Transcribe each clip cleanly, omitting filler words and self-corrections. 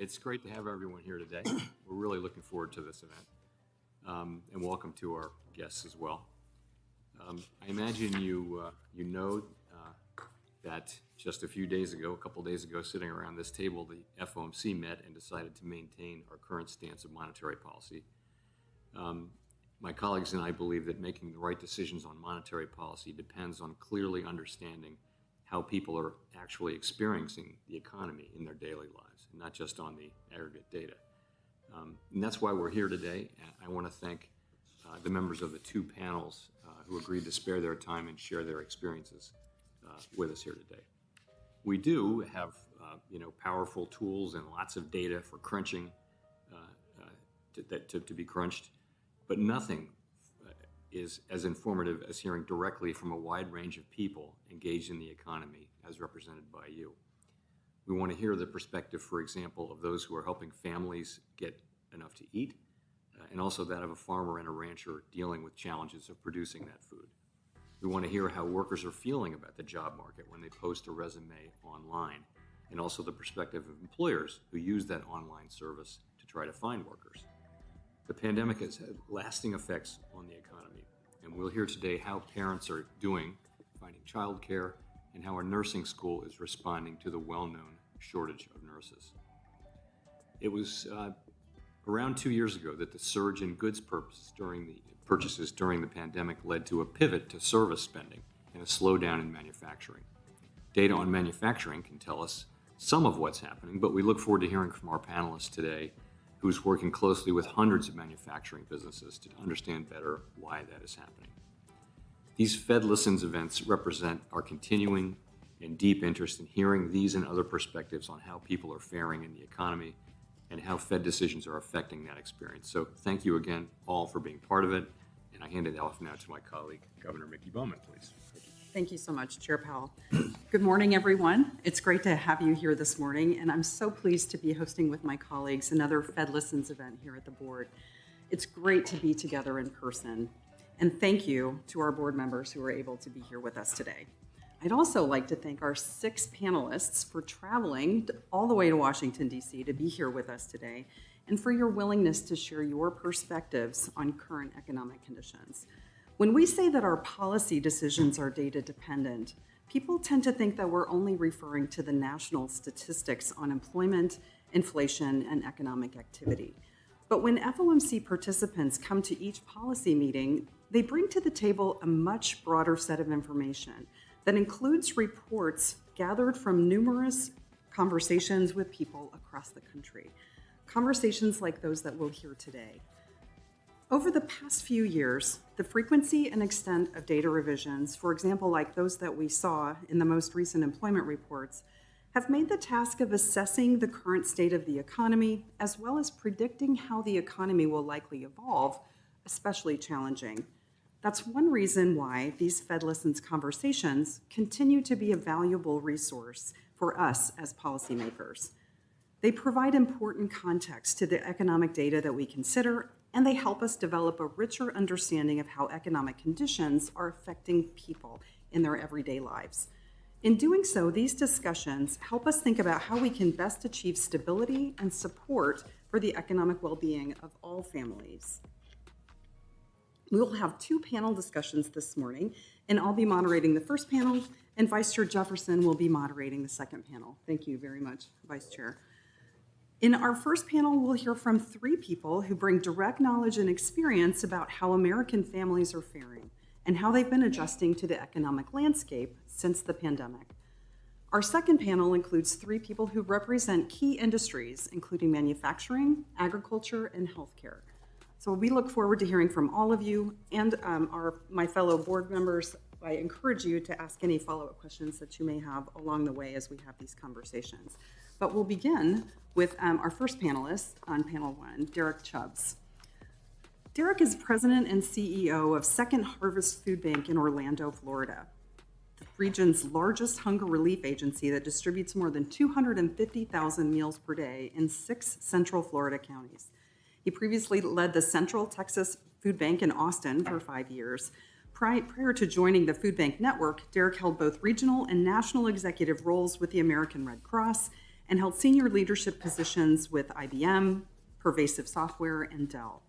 It's great to have everyone here today. We're really looking forward to this event, and welcome to our guests as well. I imagine you know that just a couple days ago, sitting around this table, the FOMC met and decided to maintain our current stance of monetary policy. My colleagues and I believe that making the right decisions on monetary policy depends on clearly understanding how people are actually experiencing the economy in their daily lives, and not just on the aggregate data. And that's why we're here today. I want to thank the members of the two panels who agreed to spare their time and share their experiences with us here today. We do have powerful tools and lots of data for crunching to be crunched, but nothing is as informative as hearing directly from a wide range of people engaged in the economy as represented by you. We want to hear the perspective, for example, of those who are helping families get enough to eat, and also that of a farmer and a rancher dealing with challenges of producing that food. We want to hear how workers are feeling about the job market when they post a resume online, and also the perspective of employers who use that online service to try to find workers. The pandemic has had lasting effects on the economy, and we'll hear today how parents are doing finding childcare and how our nursing school is responding to the well-known shortage of nurses. It was around 2 years ago that the surge in goods purchases during the pandemic led to a pivot to service spending and a slowdown in manufacturing. Data on manufacturing can tell us some of what's happening, but we look forward to hearing from our panelists today, who's working closely with hundreds of manufacturing businesses to understand better why that is happening. These Fed Listens events represent our continuing and deep interest in hearing these and other perspectives on how people are faring in the economy and how Fed decisions are affecting that experience. So thank you again all for being part of it, and I hand it off now to my colleague, Governor Mickey Bowman, please. Thank you so much, Chair Powell. Good morning, everyone. It's great to have you here this morning, and I'm so pleased to be hosting with my colleagues another Fed Listens event here at the board. It's great to be together in person, and thank you to our board members who are able to be here with us today. I'd also like to thank our 6 panelists for traveling all the way to Washington, D.C. to be here with us today, and for your willingness to share your perspectives on current economic conditions. When we say that our policy decisions are data dependent, people tend to think that we're only referring to the national statistics on employment, inflation, and economic activity. But when FOMC participants come to each policy meeting, they bring to the table a much broader set of information that includes reports gathered from numerous conversations with people across the country, conversations like those that we'll hear today. Over the past few years, the frequency and extent of data revisions, for example, like those that we saw in the most recent employment reports, have made the task of assessing the current state of the economy, as well as predicting how the economy will likely evolve, especially challenging. That's one reason why these Fed Listens conversations continue to be a valuable resource for us as policymakers. They provide important context to the economic data that we consider, and they help us develop a richer understanding of how economic conditions are affecting people in their everyday lives. In doing so, these discussions help us think about how we can best achieve stability and support for the economic well-being of all families. We will have 2 panel discussions this morning, and I'll be moderating the first panel, and Vice Chair Jefferson will be moderating the second panel. Thank you very much, Vice Chair. In our first panel, we'll hear from 3 people who bring direct knowledge and experience about how American families are faring and how they've been adjusting to the economic landscape since the pandemic. Our second panel includes 3 people who represent key industries, including manufacturing, agriculture, and healthcare. So we look forward to hearing from all of you and my fellow board members. I encourage you to ask any follow-up questions that you may have along the way as we have these conversations. But we'll begin with our first panelist on panel 1, Derek Chubbs. Derek is president and CEO of Second Harvest Food Bank in Orlando, Florida, the region's largest hunger relief agency that distributes more than 250,000 meals per day in 6 central Florida counties. He previously led the Central Texas Food Bank in Austin for 5 years. Prior to joining the Food Bank Network, Derek held both regional and national executive roles with the American Red Cross and held senior leadership positions with IBM, Pervasive Software, and Dell.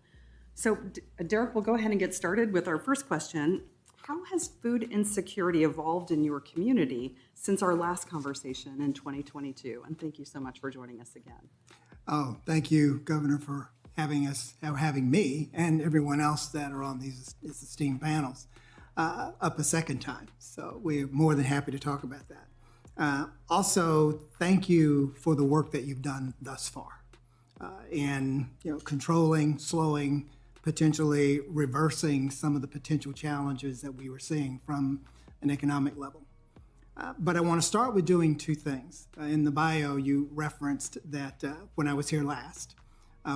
So, Derek, we'll go ahead and get started with our first question. How has food insecurity evolved in your community since our last conversation in 2022? And thank you so much for joining us again. Oh, thank you, Governor, for having me and everyone else that are on these esteemed panels up a second time. So we're more than happy to talk about that. Also, thank you for the work that you've done thus far in controlling, slowing, potentially reversing some of the potential challenges that we were seeing from an economic level. But I want to start with doing two things. In the bio, you referenced that when I was here last,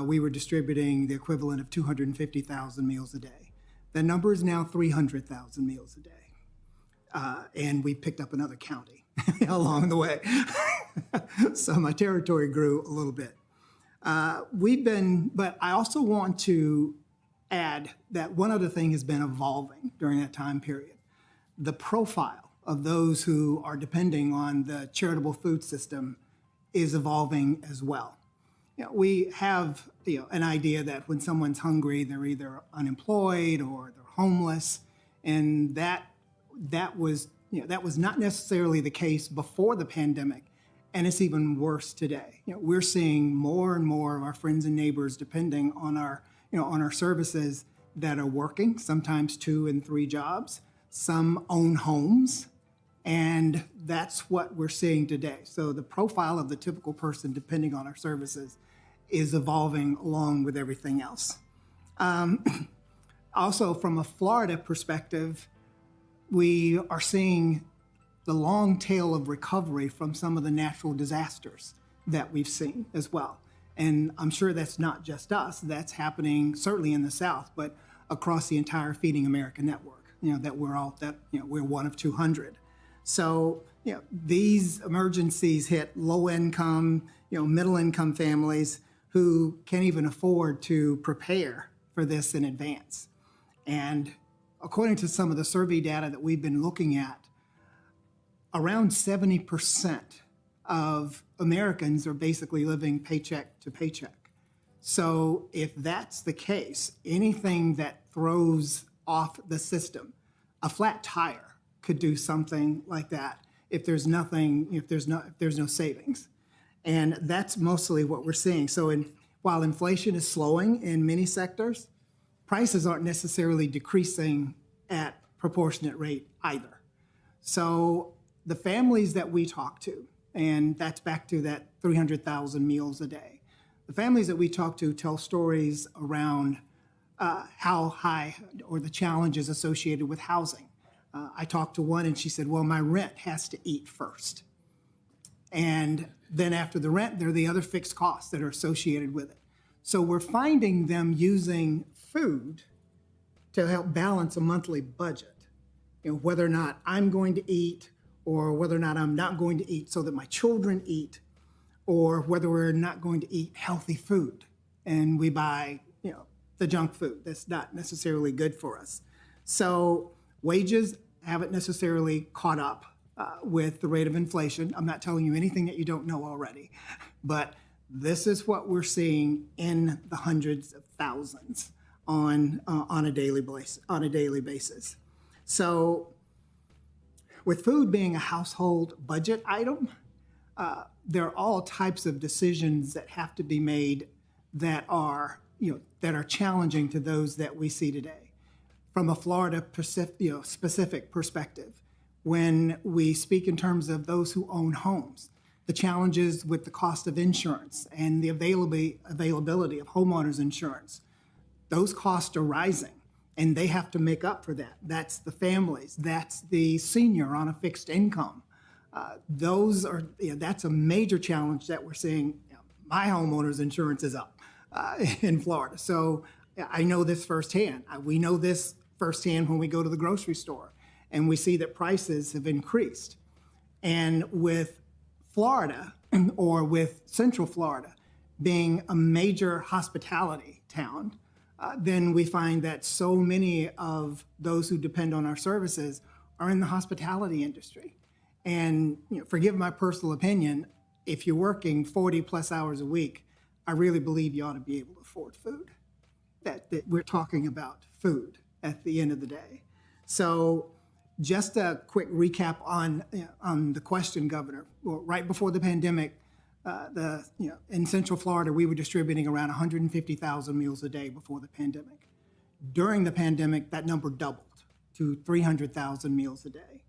we were distributing the equivalent of 250,000 meals a day. That number is now 300,000 meals a day. And we picked up another county along the way. So my territory grew a little bit. But I also want to add that one other thing has been evolving during that time period. The profile of those who are depending on the charitable food system is evolving as well. We have an idea that when someone's hungry, they're either unemployed or they're homeless, and that was not necessarily the case before the pandemic, and it's even worse today. We're seeing more and more of our friends and neighbors depending on our services that are working, sometimes 2 and 3 jobs. Some own homes, and that's what we're seeing today. So the profile of the typical person depending on our services is evolving along with everything else. Also, from a Florida perspective, we are seeing the long tail of recovery from some of the natural disasters that we've seen as well. And I'm sure that's not just us, that's happening certainly in the South, but across the entire Feeding America network, we're one of 200. So, these emergencies hit low income, middle income families who can't even afford to prepare for this in advance. And according to some of the survey data that we've been looking at, around 70% of Americans are basically living paycheck to paycheck. So if that's the case, anything that throws off the system, a flat tire could do something like that if there's no savings. And that's mostly what we're seeing. So while inflation is slowing in many sectors, prices aren't necessarily decreasing at proportionate rate either. So the families that we talk to, and that's back to that 300,000 meals a day. The families that we talk to tell stories around how high or the challenges associated with housing. I talked to one and she said, well, my rent has to eat first. And then after the rent, there are the other fixed costs that are associated with it. So we're finding them using food to help balance a monthly budget. Whether or not I'm going to eat, or whether or not I'm not going to eat so that my children eat, or whether we're not going to eat healthy food and we buy, the junk food that's not necessarily good for us. So wages haven't necessarily caught up with the rate of inflation. I'm not telling you anything that you don't know already, but this is what we're seeing in the hundreds of thousands on a daily basis. So with food being a household budget item, there are all types of decisions that have to be made that are challenging to those that we see today. From a Florida specific perspective, when we speak in terms of those who own homes, the challenges with the cost of insurance and the availability of homeowners insurance, those costs are rising. And they have to make up for that. That's the families. That's the senior on a fixed income. That's a major challenge that we're seeing. My homeowner's insurance is up in Florida. So I know this firsthand. We know this firsthand when we go to the grocery store and we see that prices have increased. And with Florida, or with Central Florida being a major hospitality town, then we find that so many of those who depend on our services are in the hospitality industry. And forgive my personal opinion, if you're working 40 plus hours a week, I really believe you ought to be able to afford food. That we're talking about food at the end of the day. So just a quick recap on the question, Governor. Well, right before the pandemic, in Central Florida, we were distributing around 150,000 meals a day before the pandemic. During the pandemic, that number doubled to 300,000 meals a day.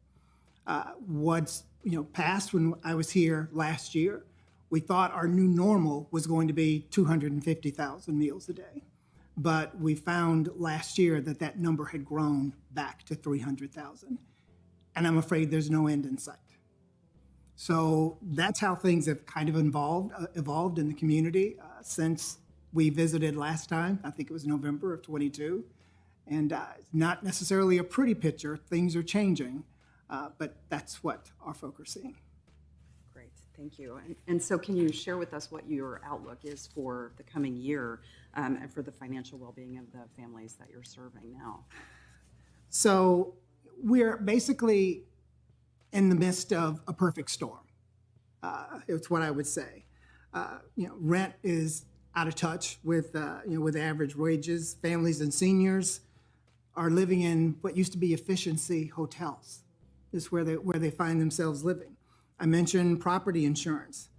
What's passed when I was here last year, we thought our new normal was going to be 250,000 meals a day. But we found last year that that number had grown back to 300,000. And I'm afraid there's no end in sight. So that's how things have kind of evolved in the community since we visited last time. I think it was November of 22. And it's not necessarily a pretty picture. Things are changing, but that's what our folk are seeing. Great, thank you. And so can you share with us what your outlook is for the coming year and for the financial well-being of the families that you're serving now? So we're basically in the midst of a perfect storm. It's what I would say. Rent is out of touch with average wages. Families and seniors are living in what used to be efficiency hotels. Is where they find themselves living. I mentioned property insurance,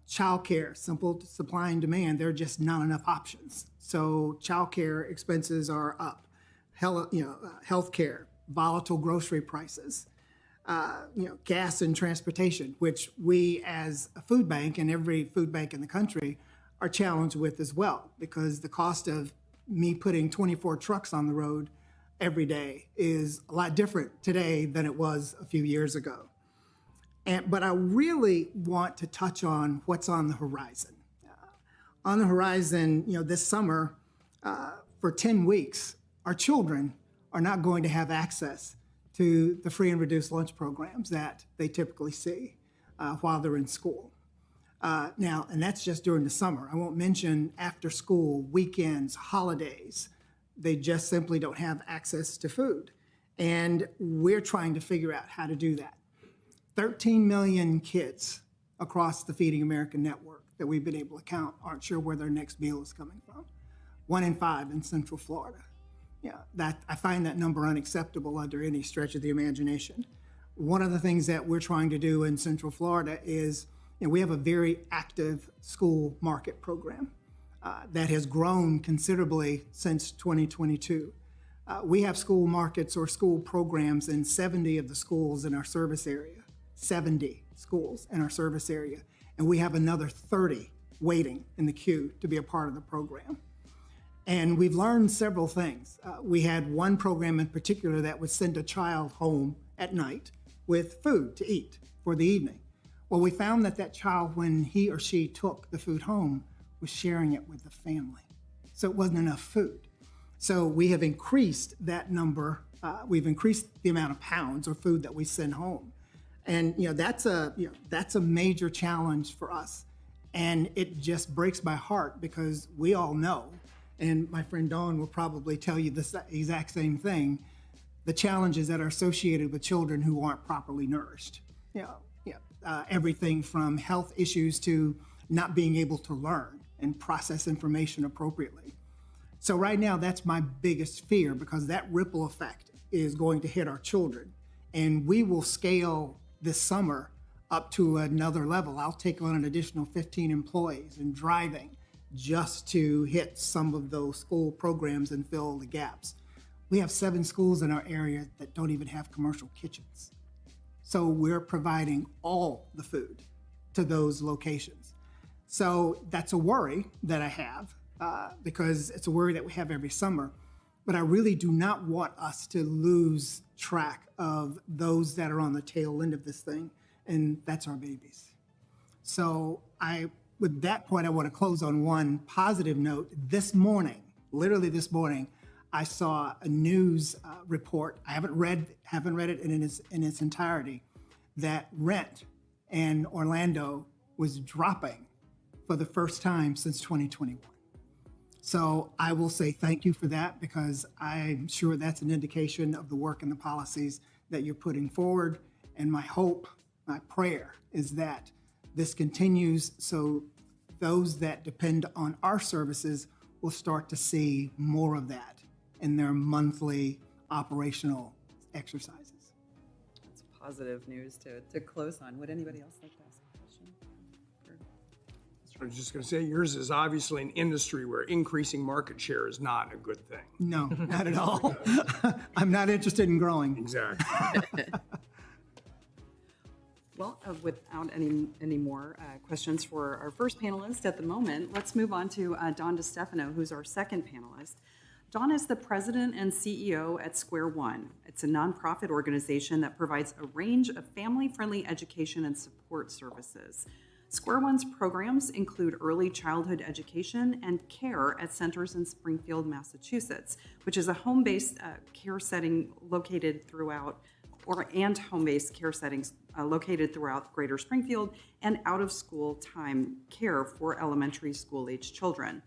childcare, simple supply and demand. There are just not enough options. So childcare expenses are up. Healthcare, volatile grocery prices, gas and transportation, which we as a food bank and every food bank in the country are challenged with as well, because the cost of me putting 24 trucks on the road every day is a lot different today than it was a few years ago. But I really want to touch on what's on the horizon. On the horizon, this summer, for 10 weeks, our children are not going to have access to the free and reduced lunch programs that they typically see while they're in school. Now, and that's just during the summer. I won't mention after school, weekends, holidays. They just simply don't have access to food. And we're trying to figure out how to do that. 13 million kids across the Feeding America network that we've been able to count aren't sure where their next meal is coming from. 1 in 5 in Central Florida. I find that number unacceptable under any stretch of the imagination. One of the things that we're trying to do in Central Florida is we have a very active school market program that has grown considerably since 2022. We have school markets or school programs in 70 of the schools in our service area. 70 schools in our service area. And we have another 30 waiting in the queue to be a part of the program. And we've learned several things. We had one program in particular that would send a child home at night with food to eat for the evening. Well, we found that child, when he or she took the food home, was sharing it with the family. So it wasn't enough food. So we have increased that number. We've increased the amount of pounds of food that we send home. And that's a major challenge for us. And it just breaks my heart because we all know, and my friend Dawn will probably tell you the exact same thing, the challenges that are associated with children who aren't properly nourished. Everything from health issues to not being able to learn and process information appropriately. So right now, that's my biggest fear, because that ripple effect is going to hit our children. And we will scale this summer up to another level. I'll take on an additional 15 employees and driving just to hit some of those school programs and fill the gaps. We have 7 schools in our area that don't even have commercial kitchens. So we're providing all the food to those locations. So that's a worry that I have because it's a worry that we have every summer. But I really do not want us to lose track of those that are on the tail end of this thing, and that's our babies. So with that point, I want to close on one positive note. This morning, literally this morning, I saw a news report. I haven't read it in its entirety, that rent in Orlando was dropping for the first time since 2021. So I will say thank you for that, because I'm sure that's an indication of the work and the policies that you're putting forward. And my hope, my prayer is that this continues, so those that depend on our services will start to see more of that in their monthly operational exercises. That's positive news to close on. Would anybody else like to ask a question? I was just going to say, yours is obviously an industry where increasing market share is not a good thing. No, not at all. I'm not interested in growing. Exactly. Well, without any more questions for our first panelist at the moment, let's move on to Dawn DeStefano, who's our second panelist. Dawn is the president and CEO at Square One. It's a nonprofit organization that provides a range of family-friendly education and support services. Square One's programs include early childhood education and care at centers in Springfield, Massachusetts, which is a home-based care setting located throughout, and home-based care settings located throughout Greater Springfield, and out-of-school time care for elementary school-age children.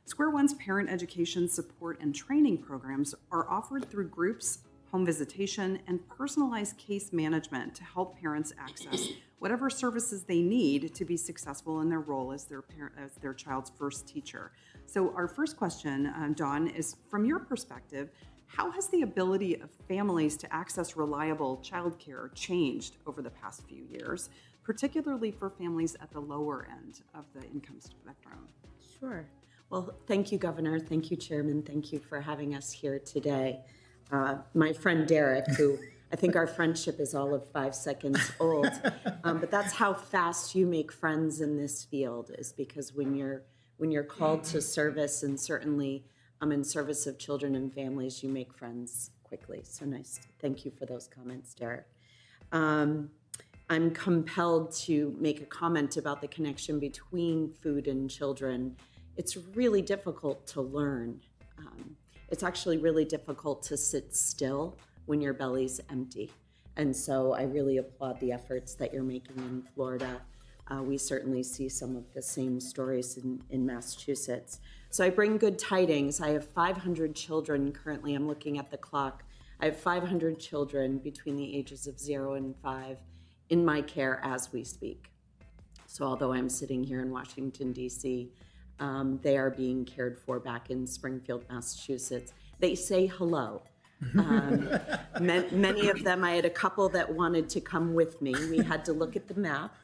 Square One's parent education support and training programs are offered through groups, home visitation, and personalized case management to help parents access whatever services they need to be successful in their role as their child's first teacher. So our first question, Dawn, is from your perspective, how has the ability of families to access reliable childcare changed over the past few years, particularly for families at the lower end of the income spectrum? Sure. Well, thank you, Governor. Thank you, Chairman. Thank you for having us here today. My friend Derek, who I think our friendship is all of 5 seconds old, but that's how fast you make friends in this field, is because when you're called to service, and certainly in service of children and families, you make friends quickly. So nice. Thank you for those comments, Derek. I'm compelled to make a comment about the connection between food and children. It's really difficult to learn. It's actually really difficult to sit still when your belly's empty. And so I really applaud the efforts that you're making in Florida. We certainly see some of the same stories in Massachusetts. So I bring good tidings. I have 500 children currently. I'm looking at the clock. I have 500 children between the ages of 0 and 5 in my care as we speak. So although I'm sitting here in Washington, D.C., they are being cared for back in Springfield, Massachusetts. They say hello. Many of them, I had a couple that wanted to come with me. We had to look at the map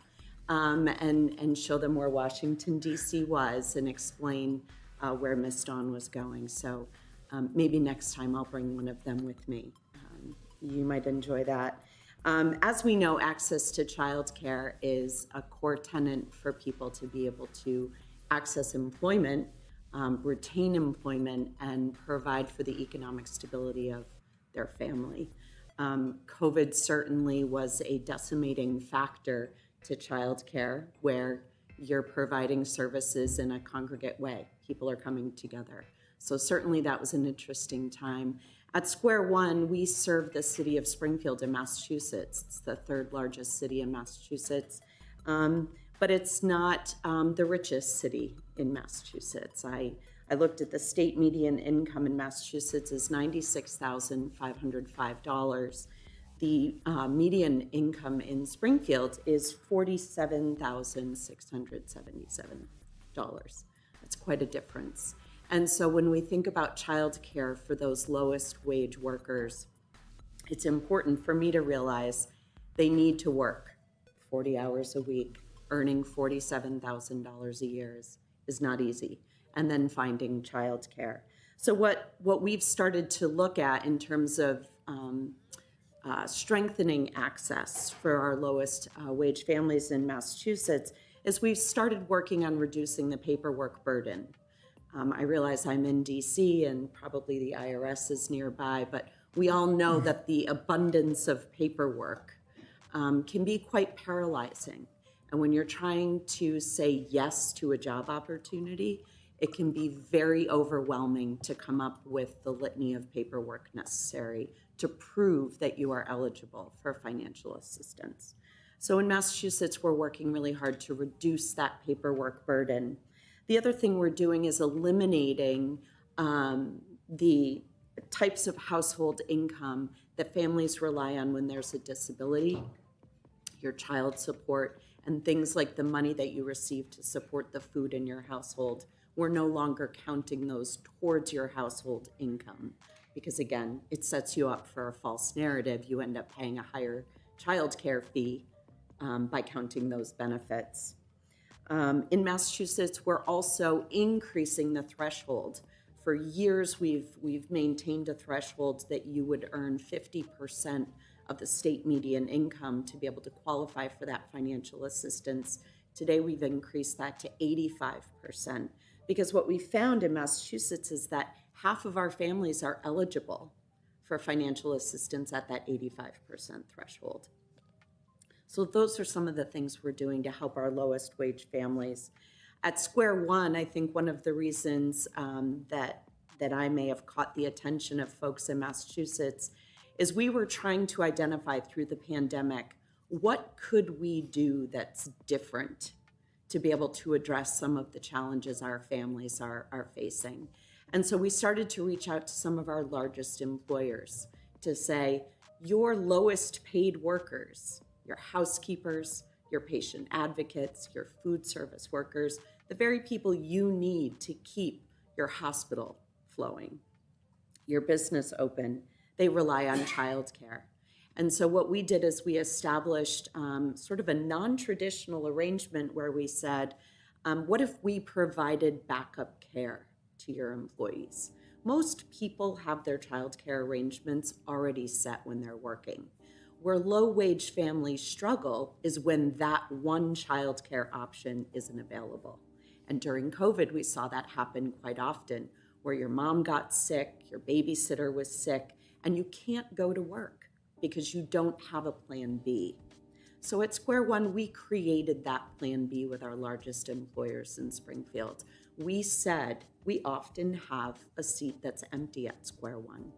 and show them where Washington, D.C. was, and explain where Miss Dawn was going. So maybe next time I'll bring one of them with me. You might enjoy that. As we know, access to childcare is a core tenet for people to be able to access employment, retain employment, and provide for the economic stability of their family. COVID certainly was a decimating factor to childcare, where you're providing services in a congregate way. People are coming together. So certainly that was an interesting time. At Square One, we serve the city of Springfield in Massachusetts. It's the third largest city in Massachusetts. But it's not the richest city in Massachusetts. I looked at the state median income in Massachusetts is $96,505. The median income in Springfield is $47,677. That's quite a difference. And so when we think about childcare for those lowest wage workers, it's important for me to realize they need to work 40 hours a week. Earning $47,000 a year is not easy, and then finding childcare. So what we've started to look at in terms of strengthening access for our lowest wage families in Massachusetts is we've started working on reducing the paperwork burden. I realize I'm in DC and probably the IRS is nearby, but we all know that the abundance of paperwork can be quite paralyzing. And when you're trying to say yes to a job opportunity, it can be very overwhelming to come up with the litany of paperwork necessary to prove that you are eligible for financial assistance. So in Massachusetts, we're working really hard to reduce that paperwork burden. The other thing we're doing is eliminating the types of household income that families rely on when there's a disability, your child support, And things like the money that you receive to support the food in your household, we're no longer counting those towards your household income. Because again, it sets you up for a false narrative. You end up paying a higher childcare fee by counting those benefits. In Massachusetts, we're also increasing the threshold. For years, we've maintained a threshold that you would earn 50% of the state median income to be able to qualify for that financial assistance. Today, we've increased that to 85%, because what we found in Massachusetts is that half of our families are eligible for financial assistance at that 85% threshold. So those are some of the things we're doing to help our lowest wage families. At Square One, I think one of the reasons that I may have caught the attention of folks in Massachusetts is we were trying to identify through the pandemic, what could we do that's different to be able to address some of the challenges our families are facing. And so we started to reach out to some of our largest employers to say, your lowest paid workers, your housekeepers, your patient advocates, your food service workers, the very people you need to keep your hospital flowing, your business open, they rely on childcare. And so what we did is we established sort of a non-traditional arrangement where we said, what if we provided backup care to your employees? Most people have their childcare arrangements already set when they're working. Where low-wage families struggle is when that one childcare option isn't available. And during COVID, we saw that happen quite often, where your mom got sick, your babysitter was sick, and you can't go to work because you don't have a plan B. So at Square One, we created that plan B with our largest employers in Springfield. We said we often have a seat that's empty at Square One.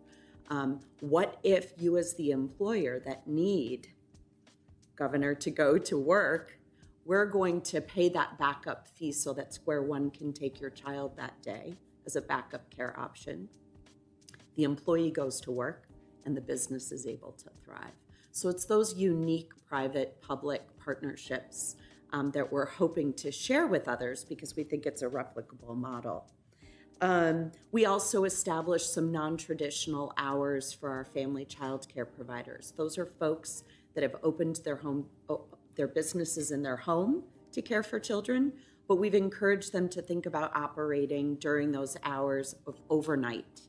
What if you as the employer that need, Governor, to go to work, we're going to pay that backup fee so that Square One can take your child that day as a backup care option. The employee goes to work and the business is able to thrive. So it's those unique private-public partnerships that we're hoping to share with others because we think it's a replicable model. We also established some non-traditional hours for our family child care providers. Those are folks that have opened their businesses in their home to care for children, but we've encouraged them to think about operating during those hours of overnight,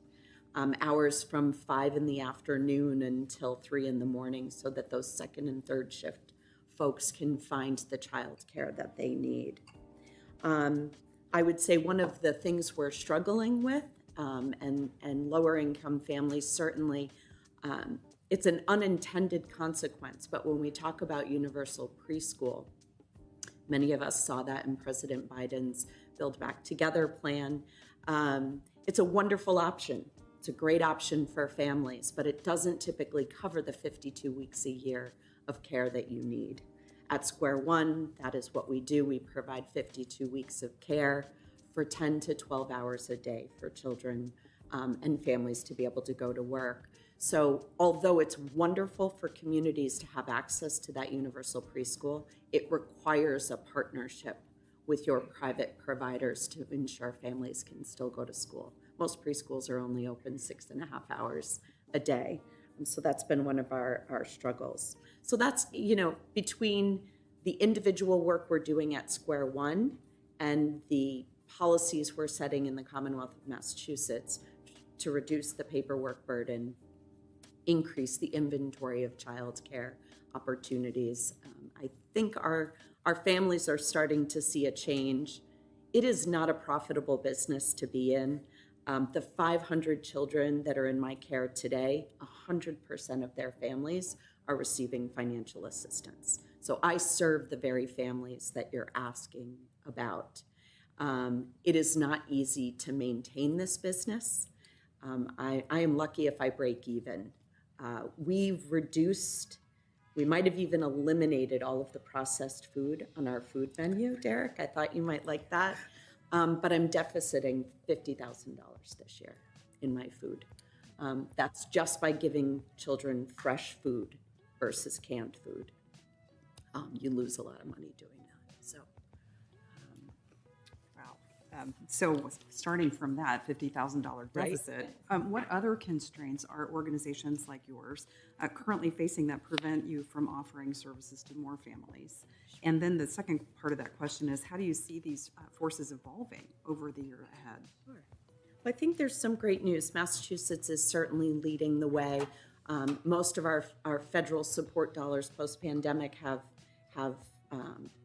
hours from 5 in the afternoon until 3 in the morning, so that those second and third shift folks can find the child care that they need. I would say one of the things we're struggling with, and lower income families certainly, it's an unintended consequence, but when we talk about universal preschool, many of us saw that in President Biden's Build Back Together plan. It's a wonderful option. It's a great option for families, but it doesn't typically cover the 52 weeks a year of care that you need. At Square One, that is what we do. We provide 52 weeks of care for 10 to 12 hours a day for children and families to be able to go to work. So although it's wonderful for communities to have access to that universal preschool, it requires a partnership with your private providers to ensure families can still go to school. Most preschools are only open 6.5 hours a day. And so that's been one of our struggles. So that's, between the individual work we're doing at Square One and the policies we're setting in the Commonwealth of Massachusetts to reduce the paperwork burden, increase the inventory of childcare opportunities. I think our families are starting to see a change. It is not a profitable business to be in. The 500 children that are in my care today, 100% of their families are receiving financial assistance. So I serve the very families that you're asking about. It is not easy to maintain this business. I am lucky if I break even. We might have even eliminated all of the processed food on our food menu, Derek. I thought you might like that. But I'm deficiting $50,000 this year in my food. That's just by giving children fresh food versus canned food. You lose a lot of money doing So starting from that $50,000 deficit, what other constraints are organizations like yours currently facing that prevent you from offering services to more families? And then the second part of that question is, how do you see these forces evolving over the year ahead? Well, I think there's some great news. Massachusetts is certainly leading the way. Most of our federal support dollars post-pandemic have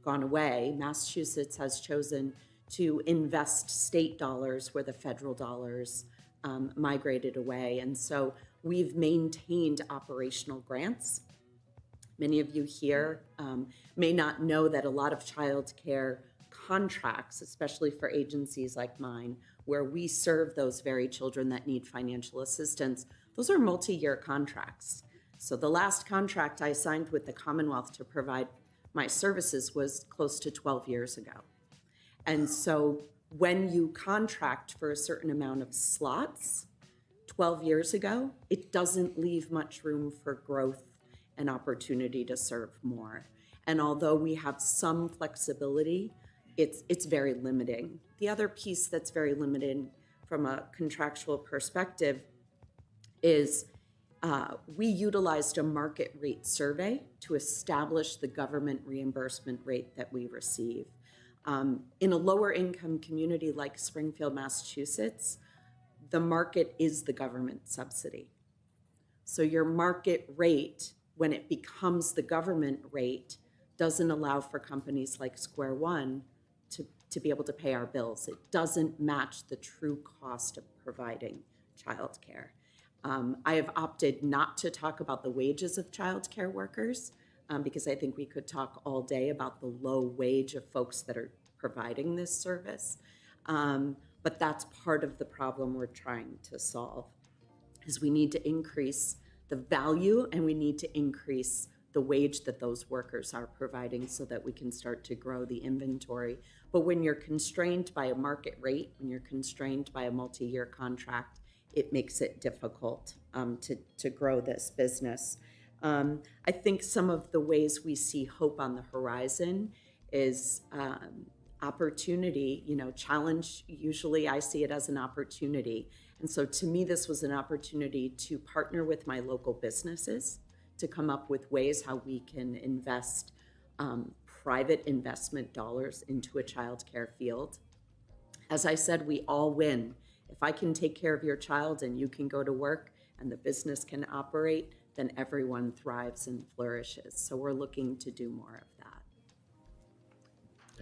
gone away. Massachusetts has chosen to invest state dollars where the federal dollars migrated away. And so we've maintained operational grants. Many of you here may not know that a lot of child care contracts, especially for agencies like mine, where we serve those very children that need financial assistance, those are multi-year contracts. So the last contract I signed with the Commonwealth to provide my services was close to 12 years ago. And so when you contract for a certain amount of slots 12 years ago, it doesn't leave much room for growth and opportunity to serve more. And although we have some flexibility, it's very limiting. The other piece that's very limiting from a contractual perspective is we utilized a market rate survey to establish the government reimbursement rate that we receive. In a lower income community like Springfield, Massachusetts, the market is the government subsidy. So your market rate, when it becomes the government rate, doesn't allow for companies like Square One to be able to pay our bills. It doesn't match the true cost of providing childcare. I have opted not to talk about the wages of childcare workers because I think we could talk all day about the low wage of folks that are providing this service. But that's part of the problem we're trying to solve, is we need to increase the value and we need to increase the wage that those workers are providing so that we can start to grow the inventory. But when you're constrained by a market rate, when you're constrained by a multi-year contract, it makes it difficult to grow this business. I think some of the ways we see hope on the horizon is opportunity, challenge. Usually I see it as an opportunity. And so to me, this was an opportunity to partner with my local businesses to come up with ways how we can invest private investment dollars into a childcare field. As I said, we all win. If I can take care of your child and you can go to work and the business can operate, then everyone thrives and flourishes. So we're looking to do more of that.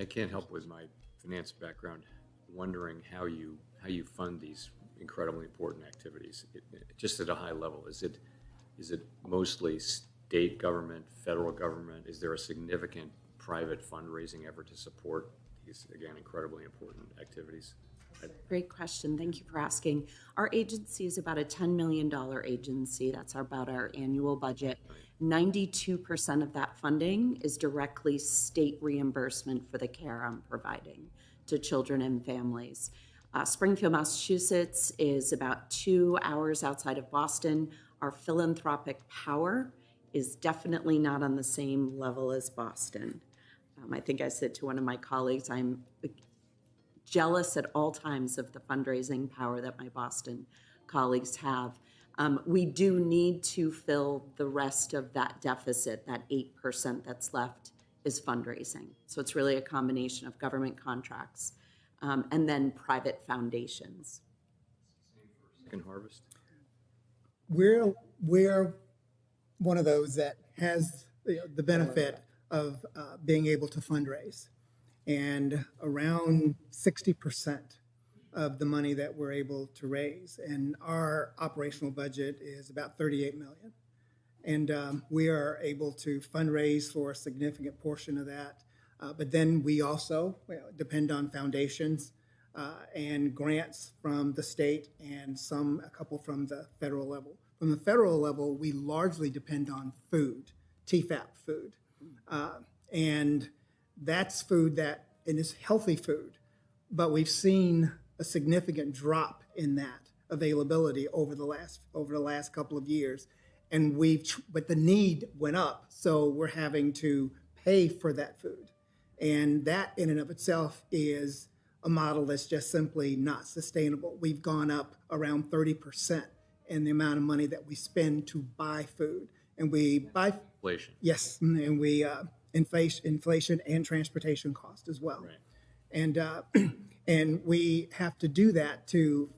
I can't help with my finance background wondering how you fund these incredibly important activities. Just at a high level, is it mostly state government, federal government? Is there a significant private fundraising effort to support these, again, incredibly important activities? Great question. Thank you for asking. Our agency is about a $10 million agency. That's about our annual budget. 92% of that funding is directly state reimbursement for the care I'm providing to children and families. Springfield, Massachusetts is about 2 hours outside of Boston. Our philanthropic power is definitely not on the same level as Boston. I think I said to one of my colleagues, I'm jealous at all times of the fundraising power that my Boston colleagues have. We do need to fill the rest of that deficit. That 8% that's left is fundraising. So it's really a combination of government contracts and then private foundations. Second Harvest? We're one of those that has the benefit of being able to fundraise. And around 60% of the money that we're able to raise. And our operational budget is about $38 million. And we are able to fundraise for a significant portion of that. But then we also depend on foundations and grants from the state and a couple from the federal level. From the federal level, we largely depend on food, TFAP food. And that's food that, and it's healthy food, but we've seen a significant drop in that availability over the last couple of years. And but the need went up, so we're having to pay for that food. And that in and of itself is a model that's just simply not sustainable. We've gone up around 30% in the amount of money that we spend to buy food. And we buy, Inflation. yes, and we, inflation and transportation cost as well. Right. And, and we have to do that to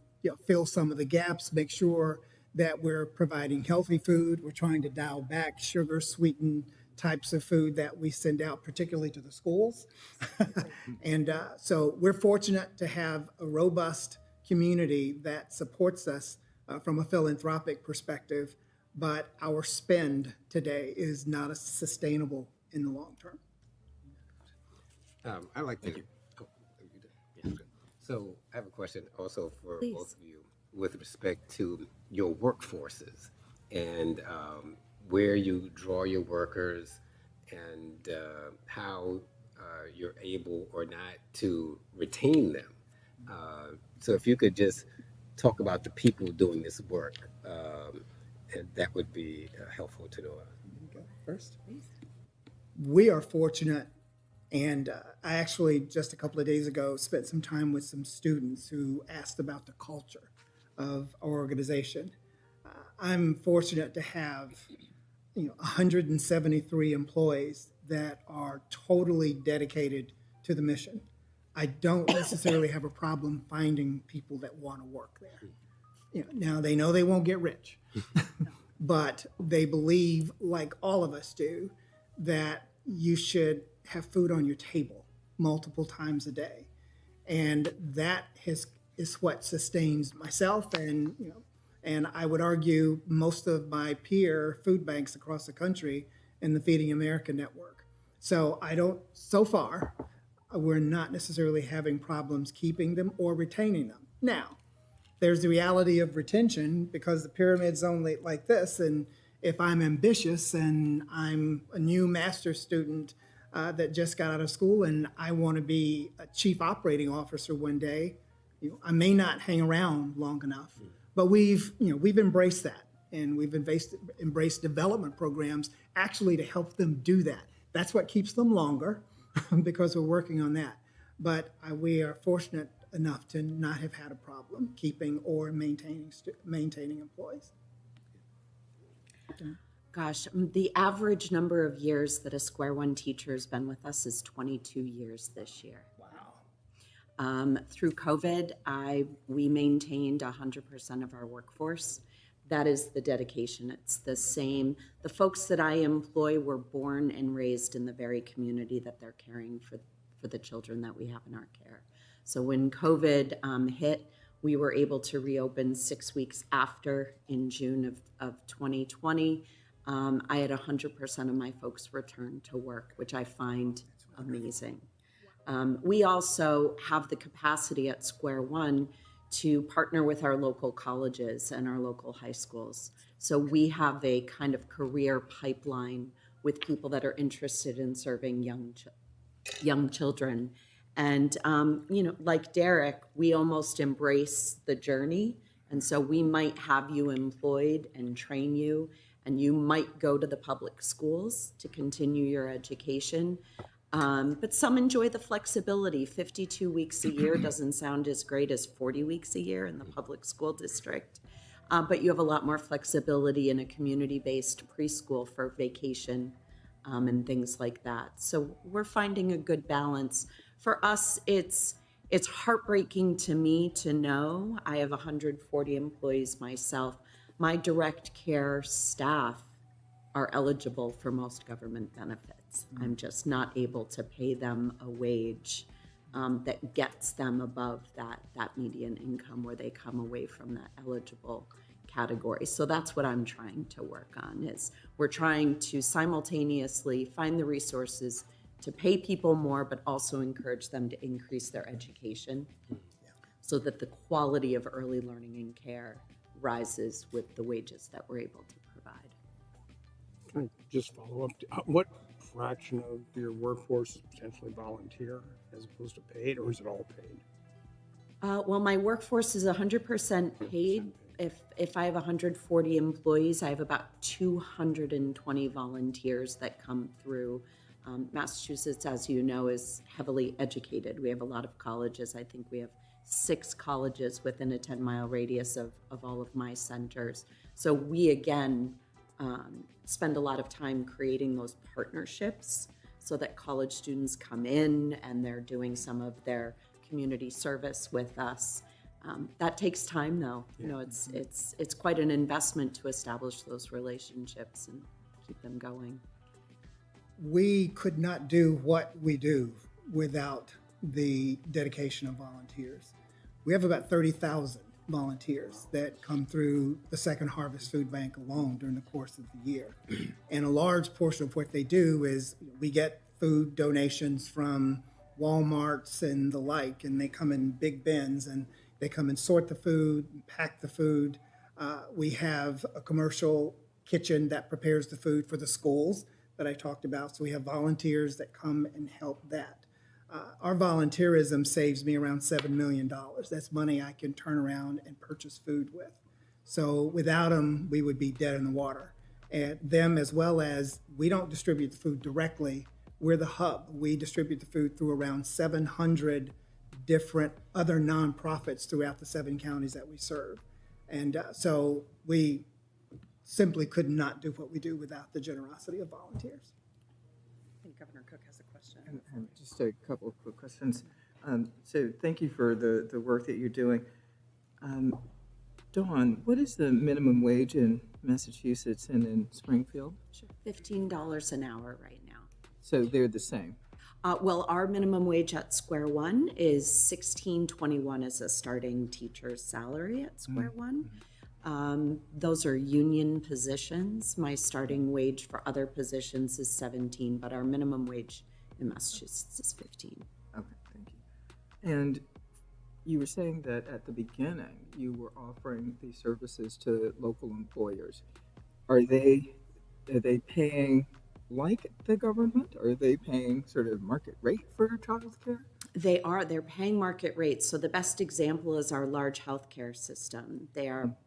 fill some of the gaps, make sure that we're providing healthy food. We're trying to dial back sugar, sweetened types of food that we send out, particularly to the schools. And so we're fortunate to have a robust community that supports us from a philanthropic perspective, but our spend today is not as sustainable in the long term. I'd like to. Oh, you did? Yeah, good. So I have a question also for Please. both of you with respect to your workforces and where you draw your workers and how you're able or not to retain them. So if you could just talk about the people doing this work, and that would be helpful to know. First, we are fortunate, and I actually just a couple of days ago spent some time with some students who asked about the culture of our organization. I'm fortunate to have 173 employees that are totally dedicated to the mission. I don't necessarily have a problem finding people that want to work there. Now they know they won't get rich, but they believe, like all of us do, that you should have food on your table multiple times a day. And that is what sustains myself and I would argue most of my peer food banks across the country in the Feeding America network. So so far, we're not necessarily having problems keeping them or retaining them. Now, there's the reality of retention because the pyramid's only like this. And if I'm ambitious and I'm a new master's student that just got out of school and I want to be a chief operating officer one day, I may not hang around long enough. But we've embraced that, and we've embraced development programs actually to help them do that. That's what keeps them longer because we're working on that. But we are fortunate enough to not have had a problem keeping or maintaining employees. Gosh, the average number of years that a Square One teacher has been with us is 22 years this year. Through COVID, we maintained 100% of our workforce. That is the dedication. It's the same. The folks that I employ were born and raised in the very community that they're caring for the children that we have in our care. So when COVID hit, we were able to reopen 6 weeks after in June of 2020. I had 100% of my folks return to work, which I find amazing. We also have the capacity at Square One to partner with our local colleges and our local high schools. So we have a kind of career pipeline with people that are interested in serving young children. And, like Derek, we almost embrace the journey. And so we might have you employed and train you, and you might go to the public schools to continue your education. But some enjoy the flexibility. 52 weeks a year doesn't sound as great as 40 weeks a year in the public school district. But you have a lot more flexibility in a community-based preschool for vacation and things like that. So we're finding a good balance. For us, it's heartbreaking to me to know I have 140 employees myself. My direct care staff are eligible for most government benefits. I'm just not able to pay them a wage that gets them above that median income where they come away from that eligible category. So that's what I'm trying to work on is we're trying to simultaneously find the resources to pay people more, but also encourage them to increase their education so that the quality of early learning and care rises with the wages that we're able to provide. Can I just follow up? What fraction of your workforce is potentially volunteer as opposed to paid, or is it all paid? Well, my workforce is 100% paid. If I have 140 employees, I have about 220 volunteers that come through Massachusetts, as you know, is heavily educated. We have a lot of colleges. I think we have 6 colleges within a 10-mile radius of all of my centers. So we, again, spend a lot of time creating those partnerships so that college students come in and they're doing some of their community service with us. That takes time, though. You know, it's quite an investment to establish those relationships and keep them going. We could not do what we do without the dedication of volunteers. We have about 30,000 volunteers that come through the Second Harvest Food Bank alone during the course of the year. And a large portion of what they do is we get food donations from Walmarts and the like, and they come in big bins and they come and sort the food, pack the food. We have a commercial kitchen that prepares the food for the schools that I talked about. So we have volunteers that come and help that. Our volunteerism saves me around $7 million. That's money I can turn around and purchase food with. So without them, we would be dead in the water. And them, as well as, we don't distribute the food directly. We're the hub. We distribute the food through around 700 different other nonprofits throughout the 7 counties that we serve. And so we simply could not do what we do without the generosity of volunteers. I think Governor Cook has a question. And just a couple of quick questions. So thank you for the work that you're doing. Dawn, what is the minimum wage in Massachusetts and in Springfield? $15 an hour right now. So they're the same. Well, our minimum wage at Square One is $16.21 as a starting teacher's salary at Square One. Those are union positions. My starting wage for other positions is 17, but our minimum wage in Massachusetts is 15. Okay, thank you. And you were saying that at the beginning you were offering these services to local employers. Are they paying like the government? Are they paying sort of market rate for childcare? They're paying market rates. So the best example is our large healthcare system.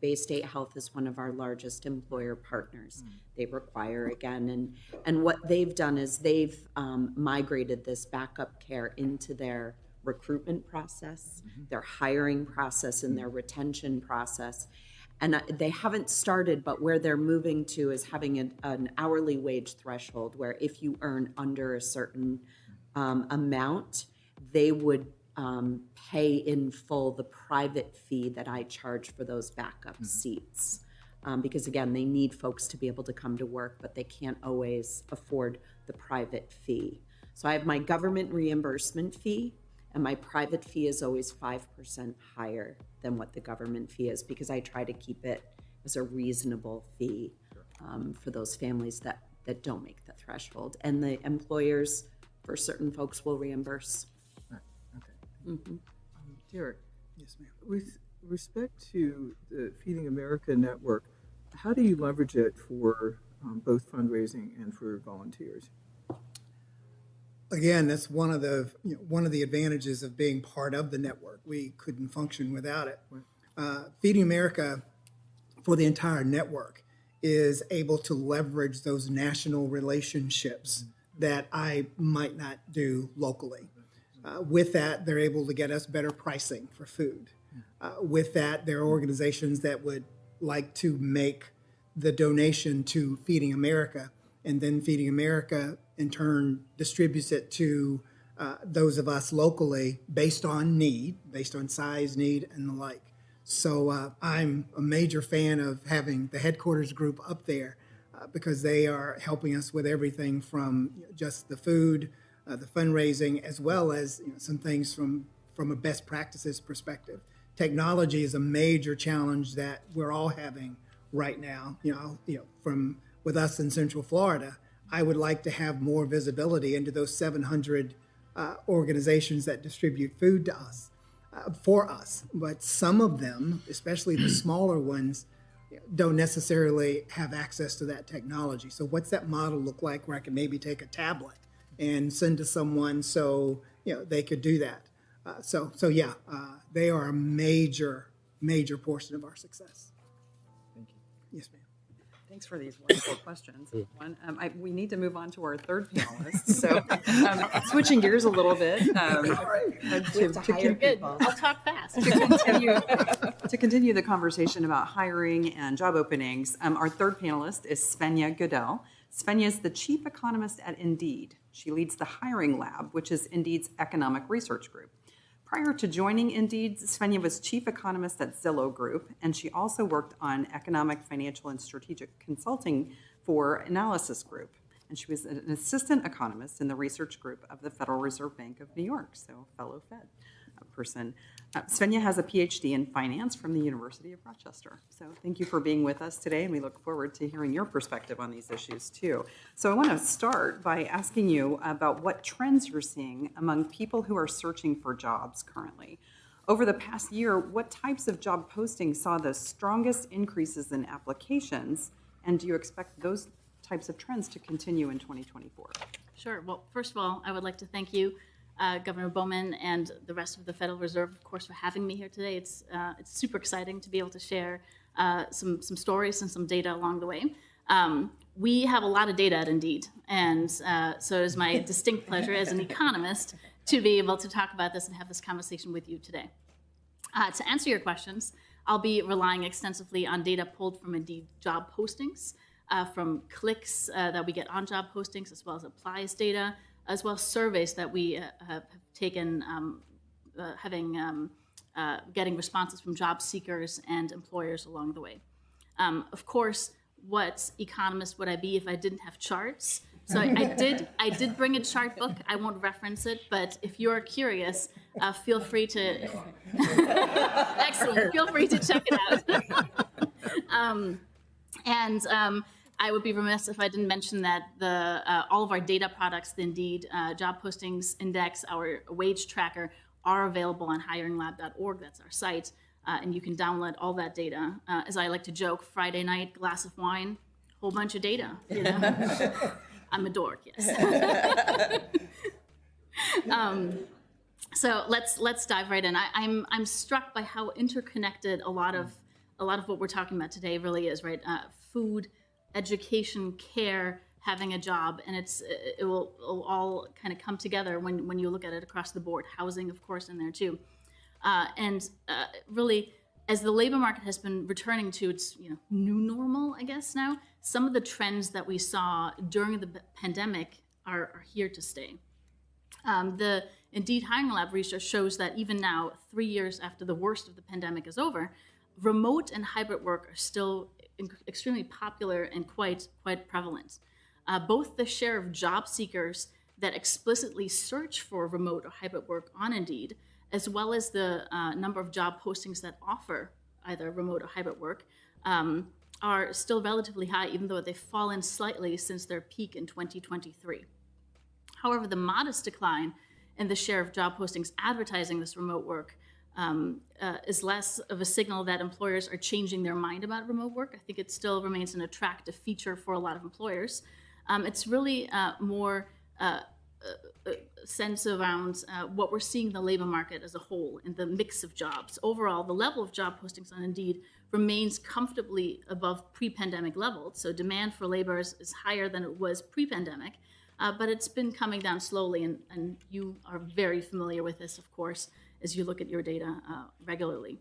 Bay State Health is one of our largest employer partners. They require, again, and what they've done is they've migrated this backup care into their recruitment process, their hiring process, and their retention process. And they haven't started, but where they're moving to is having an hourly wage threshold where if you earn under a certain amount, they would pay in full the private fee that I charge for those backup seats. Because again, they need folks to be able to come to work, but they can't always afford the private fee. So I have my government reimbursement fee, and my private fee is always 5% higher than what the government fee is, because I try to keep it as a reasonable fee for those families that don't make the threshold. And the employers, for certain folks, will reimburse. Derek, Yes, ma'am. with respect to the Feeding America network, how do you leverage it for both fundraising and for volunteers? Again, that's one of the advantages of being part of the network. We couldn't function without it. Feeding America, for the entire network, is able to leverage those national relationships that I might not do locally. With that, they're able to get us better pricing for food. With that, there are organizations that would like to make the donation to Feeding America, and then Feeding America in turn distributes it to those of us locally based on need, based on size, need, and the like. So I'm a major fan of having the headquarters group up there because they are helping us with everything from just the food, the fundraising, as well as some things from a best practices perspective. Technology is a major challenge that we're all having right now. From with us in Central Florida, I would like to have more visibility into those 700 organizations that distribute food to us, for us. But some of them, especially the smaller ones, don't necessarily have access to that technology. So what's that model look like where I can maybe take a tablet and send to someone so they could do that? They are a major portion of our success. Thank you. Yes, ma'am. Thanks for these wonderful questions. We need to move on to our third panelist. So switching gears a little bit I'll talk fast. to continue the conversation about hiring and job openings, our third panelist is Svenja Goodell. Svenja is the chief economist at Indeed. She leads the Hiring Lab, which is Indeed's economic research group. Prior to joining Indeed, Svenja was chief economist at Zillow Group, and she also worked on economic, financial, and strategic consulting for Analysis Group. And she was an assistant economist in the research group of the Federal Reserve Bank of New York, so a fellow Fed person. Svenja has a PhD in finance from the University of Rochester. So thank you for being with us today, and we look forward to hearing your perspective on these issues too. So I want to start by asking you about what trends you're seeing among people who are searching for jobs currently. Over the past year, what types of job postings saw the strongest increases in applications, and do you expect those types of trends to continue in 2024? Sure. Well, first of all, I would like to thank you, Governor Bowman, and the rest of the Federal Reserve, of course, for having me here today. It's super exciting to be able to share some stories and some data along the way. We have a lot of data at Indeed, and so it is my distinct pleasure as an economist to be able to talk about this and have this conversation with you today. To answer your questions, I'll be relying extensively on data pulled from Indeed job postings, from clicks that we get on job postings, as well as applies data, as well as surveys that we have taken, getting responses from job seekers and employers along the way. Of course, what economist would I be if I didn't have charts? So I did bring a chart book. I won't reference it, but if you're curious, feel free to. Excellent. Feel free to check it out. I would be remiss if I didn't mention that all of our data products, the Indeed Job Postings Index, our wage tracker, are available on hiringlab.org. That's our site, and you can download all that data. As I like to joke, Friday night, glass of wine, whole bunch of data. You know? I'm a dork, yes. So let's dive right in. I'm struck by how interconnected a lot of what we're talking about today really is, right? Food, education, care, having a job, and it will all kind of come together when you look at it across the board. Housing, of course, in there too, and really, as the labor market has been returning to its new normal, I guess now, some of the trends that we saw during the pandemic are here to stay. The Indeed Hiring Lab research shows that even now, 3 years after the worst of the pandemic is over, remote and hybrid work are still extremely popular and quite prevalent. Both the share of job seekers that explicitly search for remote or hybrid work on Indeed, as well as the number of job postings that offer either remote or hybrid work, are still relatively high, even though they've fallen slightly since their peak in 2023. However, the modest decline in the share of job postings advertising this remote work is less of a signal that employers are changing their mind about remote work. I think it still remains an attractive feature for a lot of employers. It's really more a sense around what we're seeing in the labor market as a whole in the mix of jobs. Overall, the level of job postings on Indeed remains comfortably above pre-pandemic levels. So demand for labor is higher than it was pre-pandemic, but it's been coming down slowly, and you are very familiar with this, of course, as you look at your data regularly.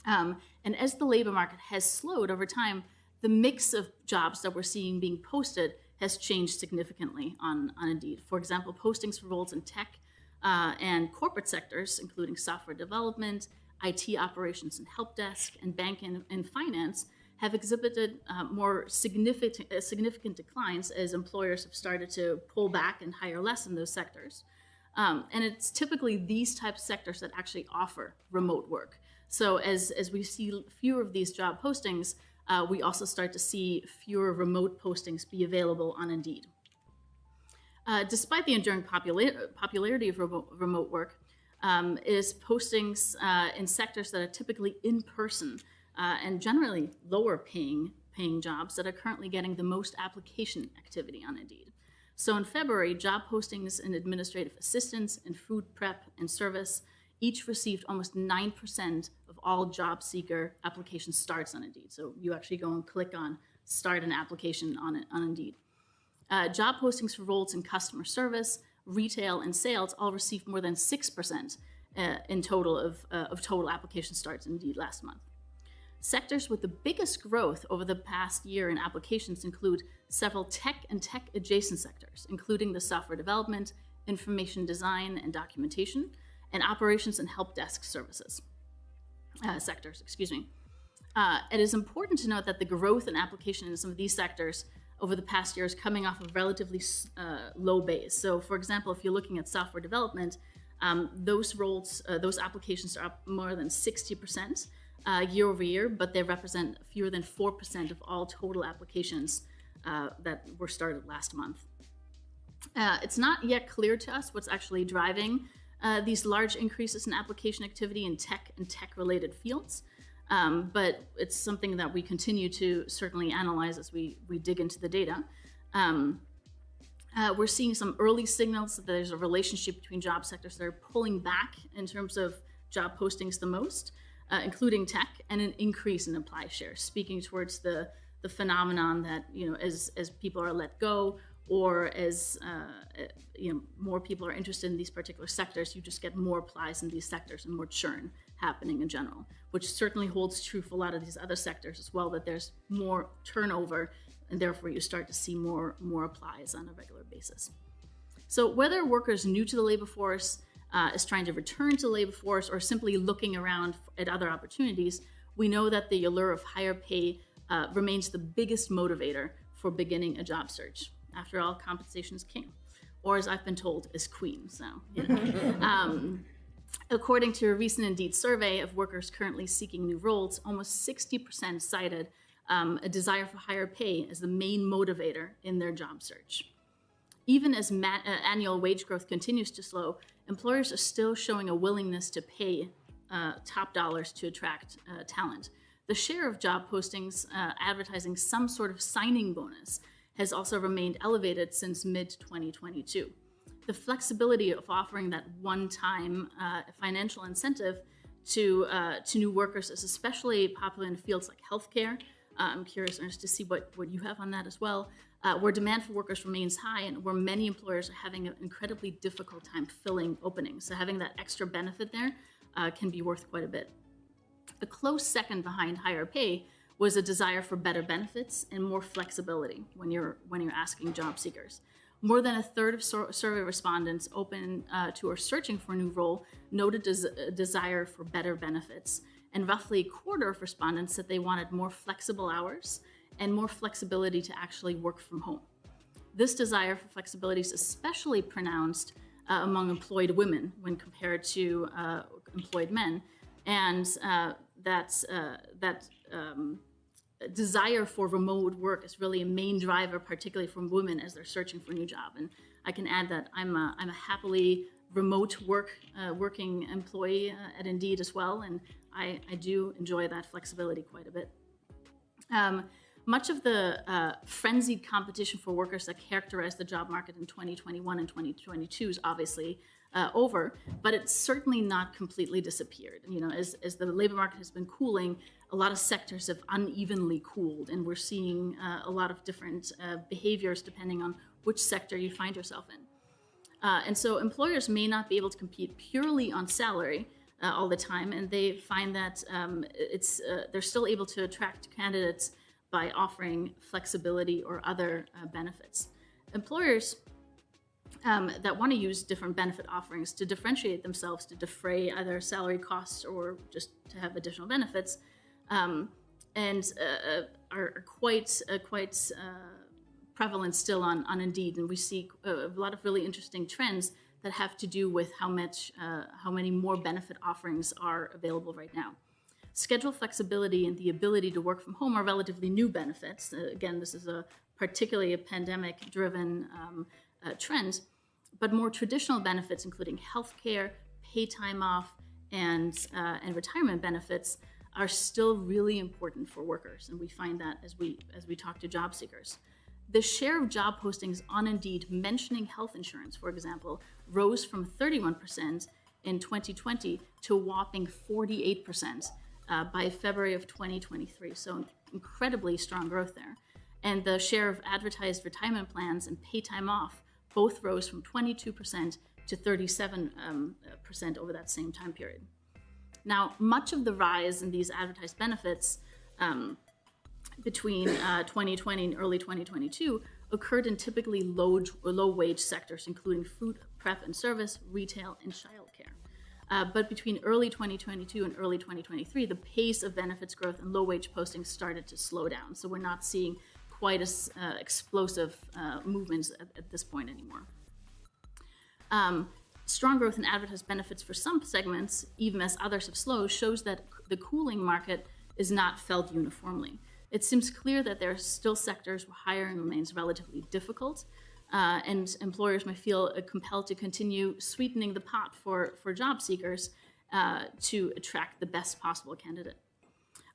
And as the labor market has slowed over time, the mix of jobs that we're seeing being posted has changed significantly on Indeed. For example, postings for roles in tech and corporate sectors, including software development, IT operations and help desk, and banking and finance, have exhibited more significant declines as employers have started to pull back and hire less in those sectors. And it's typically these types of sectors that actually offer remote work. So as we see fewer of these job postings, we also start to see fewer remote postings be available on Indeed. Despite the enduring popularity of remote work, is postings in sectors that are typically in person and generally lower paying jobs that are currently getting the most application activity on Indeed. So in February, job postings in administrative assistance and food prep and service each received almost 9% of all job seeker application starts on Indeed. So you actually go and click on start an application on Indeed. Job postings for roles in customer service, retail, and sales all received more than 6% in total of total application starts Indeed last month. Sectors with the biggest growth over the past year in applications include several tech and tech-adjacent sectors, including the software development, information design and documentation, and operations and help desk services sectors. It is important to note that the growth in application in some of these sectors over the past year is coming off a relatively low base. So, for example, if you're looking at software development, those roles, those applications are up more than 60% year over year, but they represent fewer than 4% of all total applications that were started last month. It's not yet clear to us what's actually driving these large increases in application activity in tech and tech-related fields, but it's something that we continue to certainly analyze as we dig into the data. We're seeing some early signals that there's a relationship between job sectors that are pulling back in terms of job postings the most, including tech, and an increase in apply shares, speaking towards the phenomenon that, as people are let go, or as more people are interested in these particular sectors, you just get more applies in these sectors and more churn happening in general, which certainly holds true for a lot of these other sectors as well, that there's more turnover, and therefore you start to see more applies on a regular basis. So whether a worker is new to the labor force, is trying to return to the labor force, or simply looking around at other opportunities, we know that the allure of higher pay remains the biggest motivator for beginning a job search. After all, compensation is king, or as I've been told, is queen. So, according to a recent Indeed survey of workers currently seeking new roles, almost 60% cited a desire for higher pay as the main motivator in their job search. Even as annual wage growth continues to slow, employers are still showing a willingness to pay top dollars to attract talent. The share of job postings advertising some sort of signing bonus has also remained elevated since mid-2022. The flexibility of offering that one-time financial incentive to new workers is especially popular in fields like healthcare. I'm curious, Ernest, to see what you have on that as well, where demand for workers remains high and where many employers are having an incredibly difficult time filling openings. So having that extra benefit there can be worth quite a bit. A close second behind higher pay was a desire for better benefits and more flexibility when you're asking job seekers. More than a third of survey respondents open to or searching for a new role noted a desire for better benefits, and roughly a quarter of respondents said they wanted more flexible hours and more flexibility to actually work from home. This desire for flexibility is especially pronounced among employed women when compared to employed men, and that desire for remote work is really a main driver, particularly from women as they're searching for a new job. And I can add that I'm a happily remote working employee at Indeed as well, and I do enjoy that flexibility quite a bit. Much of the frenzied competition for workers that characterized the job market in 2021 and 2022 is obviously over, but it's certainly not completely disappeared. As the labor market has been cooling, a lot of sectors have unevenly cooled, and we're seeing a lot of different behaviors depending on which sector you find yourself in. And so employers may not be able to compete purely on salary all the time, and they find that they're still able to attract candidates by offering flexibility or other benefits. Employers that want to use different benefit offerings to differentiate themselves, to defray either salary costs or just to have additional benefits, and are quite prevalent still on Indeed. And we see a lot of really interesting trends that have to do with how many more benefit offerings are available right now. Schedule flexibility and the ability to work from home are relatively new benefits. Again, this is particularly a pandemic-driven trend, but more traditional benefits, including healthcare, pay time off, and retirement benefits, are still really important for workers, and we find that as we talk to job seekers. The share of job postings on Indeed mentioning health insurance, for example, rose from 31% in 2020 to a whopping 48% by February of 2023. So incredibly strong growth there. And the share of advertised retirement plans and pay time off both rose from 22% to 37% over that same time period. Now, much of the rise in these advertised benefits between 2020 and early 2022 occurred in typically low-wage sectors, including food, prep and service, retail, and childcare. But between early 2022 and early 2023, the pace of benefits growth and low-wage postings started to slow down. So we're not seeing quite as explosive movements at this point anymore. Strong growth in advertised benefits for some segments, even as others have slowed, shows that the cooling market is not felt uniformly. It seems clear that there are still sectors where hiring remains relatively difficult, and employers may feel compelled to continue sweetening the pot for job seekers to attract the best possible candidate.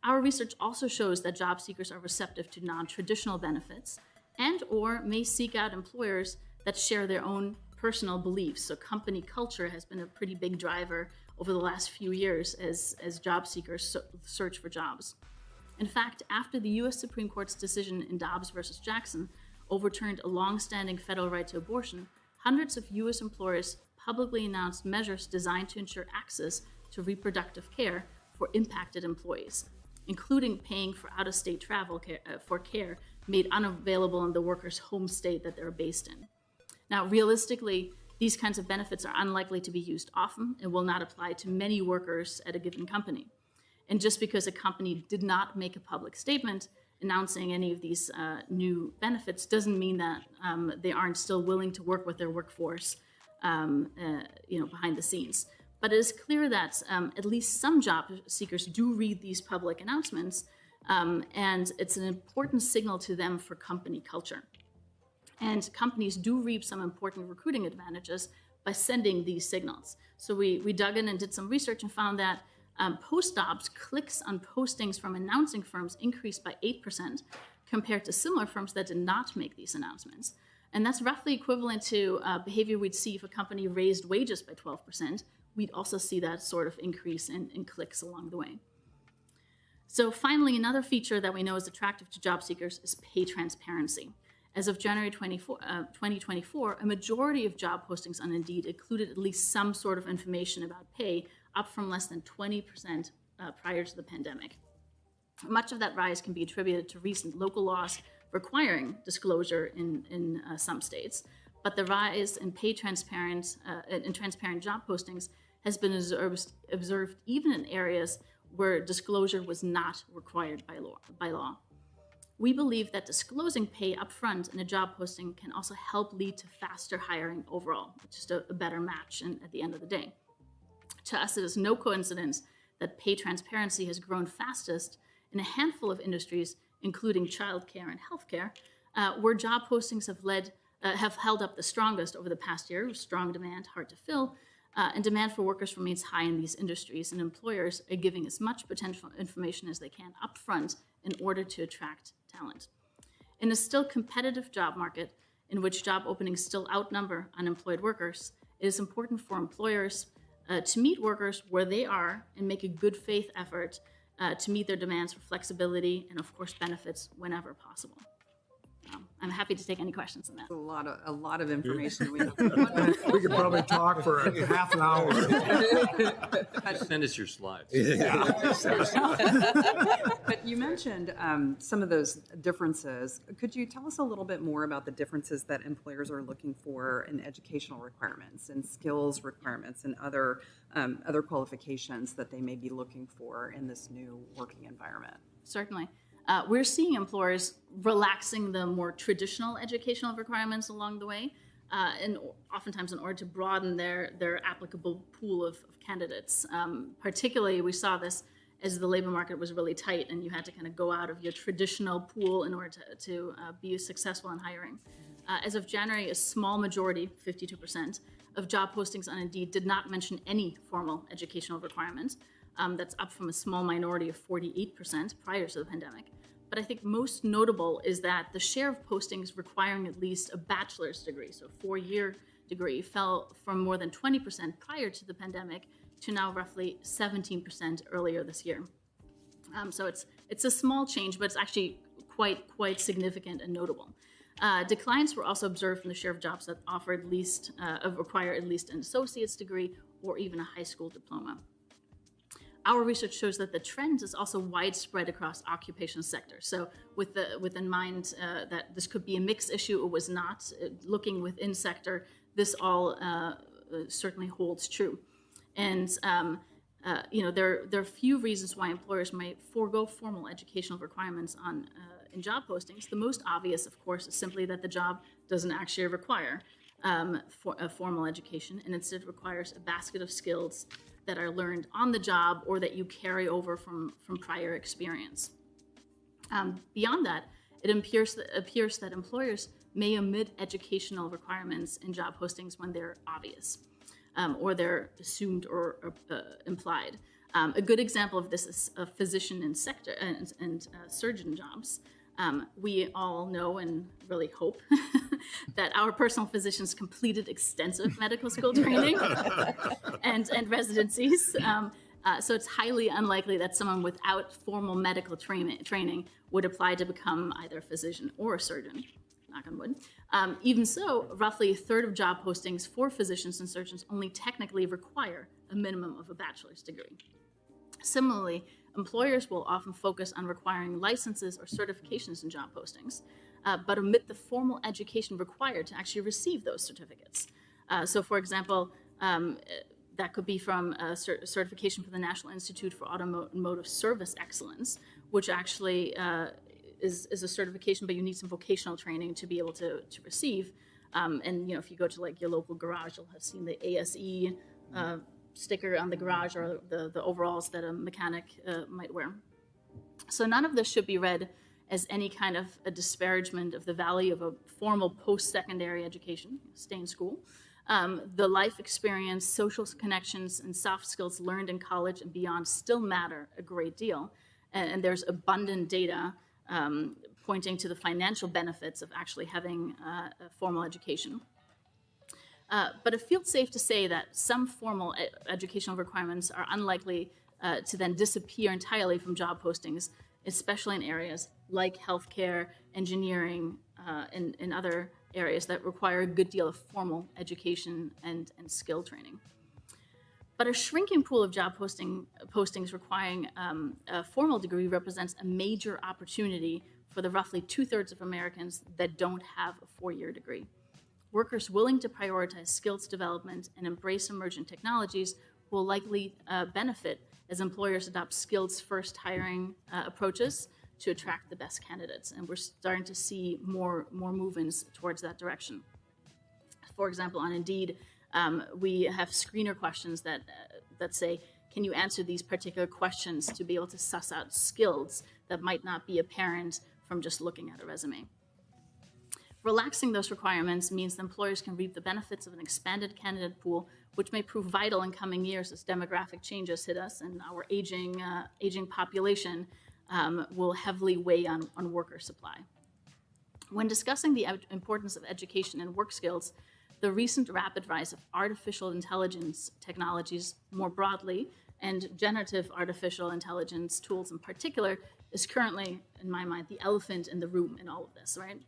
Our research also shows that job seekers are receptive to non-traditional benefits and or may seek out employers that share their own personal beliefs. So company culture has been a pretty big driver over the last few years as job seekers search for jobs. In fact, after the U.S. Supreme Court's decision in Dobbs versus Jackson overturned a long-standing federal right to abortion, hundreds of U.S. employers publicly announced measures designed to ensure access to reproductive care for impacted employees, including paying for out-of-state travel care, for care made unavailable in the worker's home state that they're based in. Now, realistically, these kinds of benefits are unlikely to be used often and will not apply to many workers at a given company. And just because a company did not make a public statement announcing any of these new benefits doesn't mean that they aren't still willing to work with their workforce, behind the scenes. But it is clear that at least some job seekers do read these public announcements, and it's an important signal to them for company culture. And companies do reap some important recruiting advantages by sending these signals. So we dug in and did some research and found that post-ops clicks on postings from announcing firms increased by 8% compared to similar firms that did not make these announcements. And that's roughly equivalent to behavior we'd see if a company raised wages by 12%. We'd also see that sort of increase in clicks along the way. So finally, another feature that we know is attractive to job seekers is pay transparency. As of January 2024, a majority of job postings on Indeed included at least some sort of information about pay, up from less than 20% prior to the pandemic. Much of that rise can be attributed to recent local laws requiring disclosure in some states, but the rise in transparent job postings has been observed even in areas where disclosure was not required by law. We believe that disclosing pay upfront in a job posting can also help lead to faster hiring overall, just a better match at the end of the day. To us, it is no coincidence that pay transparency has grown fastest in a handful of industries, including childcare and healthcare, where job postings have held up the strongest over the past year, with strong demand, hard to fill, and demand for workers remains high in these industries, and employers are giving as much potential information as they can upfront in order to attract talent. In a still competitive job market, in which job openings still outnumber unemployed workers, it is important for employers to meet workers where they are and make a good faith effort to meet their demands for flexibility and, of course, benefits whenever possible. I'm happy to take any questions on that. A lot of information. We could probably talk for half an hour. Send us your slides. But you mentioned some of those differences. Could you tell us a little bit more about the differences that employers are looking for in educational requirements and skills requirements and other qualifications that they may be looking for in this new working environment? Certainly. We're seeing employers relaxing the more traditional educational requirements along the way, and oftentimes in order to broaden their applicable pool of candidates. Particularly, we saw this as the labor market was really tight and you had to kind of go out of your traditional pool in order to be successful in hiring. As of January, a small majority, 52%, of job postings on Indeed did not mention any formal educational requirements. That's up from a small minority of 48% prior to the pandemic. But I think most notable is that the share of postings requiring at least a bachelor's degree, so a 4-year degree, fell from more than 20% prior to the pandemic to now roughly 17% earlier this year. So it's a small change, but it's actually quite significant and notable. Declines were also observed in the share of jobs that require at least an associate's degree or even a high school diploma. Our research shows that the trend is also widespread across occupational sectors. So with in mind that this could be a mixed issue, it was not. Looking within sector, this all certainly holds true. And there are few reasons why employers might forego formal educational requirements in job postings. The most obvious, of course, is simply that the job doesn't actually require for a formal education, and instead requires a basket of skills that are learned on the job or that you carry over from prior experience. Beyond that, it appears that employers may omit educational requirements in job postings when they're obvious or they're assumed or implied. A good example of this is a physician and surgeon jobs. We all know and really hope that our personal physicians completed extensive medical school training and residencies. So it's highly unlikely that someone without formal medical training would apply to become either a physician or a surgeon, knock on wood. Even so, roughly a third of job postings for physicians and surgeons only technically require a minimum of a bachelor's degree. Similarly, employers will often focus on requiring licenses or certifications in job postings, but omit the formal education required to actually receive those certificates. So for example, that could be from a certification from the National Institute for Automotive Service Excellence, which actually is a certification, but you need some vocational training to be able to receive. And if you go to like your local garage, you'll have seen the ASE sticker on the garage or the overalls that a mechanic might wear. So none of this should be read as any kind of a disparagement of the value of a formal post-secondary education, stay in school. The life experience, social connections, and soft skills learned in college and beyond still matter a great deal. And there's abundant data pointing to the financial benefits of actually having a formal education. But it feels safe to say that some formal educational requirements are unlikely to then disappear entirely from job postings, especially in areas like healthcare, engineering, and other areas that require a good deal of formal education and skill training. But a shrinking pool of job postings requiring a formal degree represents a major opportunity for the roughly 2/3 of Americans that don't have a 4-year degree. Workers willing to prioritize skills development and embrace emergent technologies will likely benefit as employers adopt skills-first hiring approaches to attract the best candidates. And we're starting to see more movements towards that direction. For example, on Indeed, we have screener questions that say, can you answer these particular questions to be able to suss out skills that might not be apparent from just looking at a resume. Relaxing those requirements means that employers can reap the benefits of an expanded candidate pool, which may prove vital in coming years as demographic changes hit us and our aging population will heavily weigh on worker supply. When discussing the importance of education and work skills, the recent rapid rise of artificial intelligence technologies more broadly and generative artificial intelligence tools in particular is currently, in my mind, the elephant in the room in all of this, right?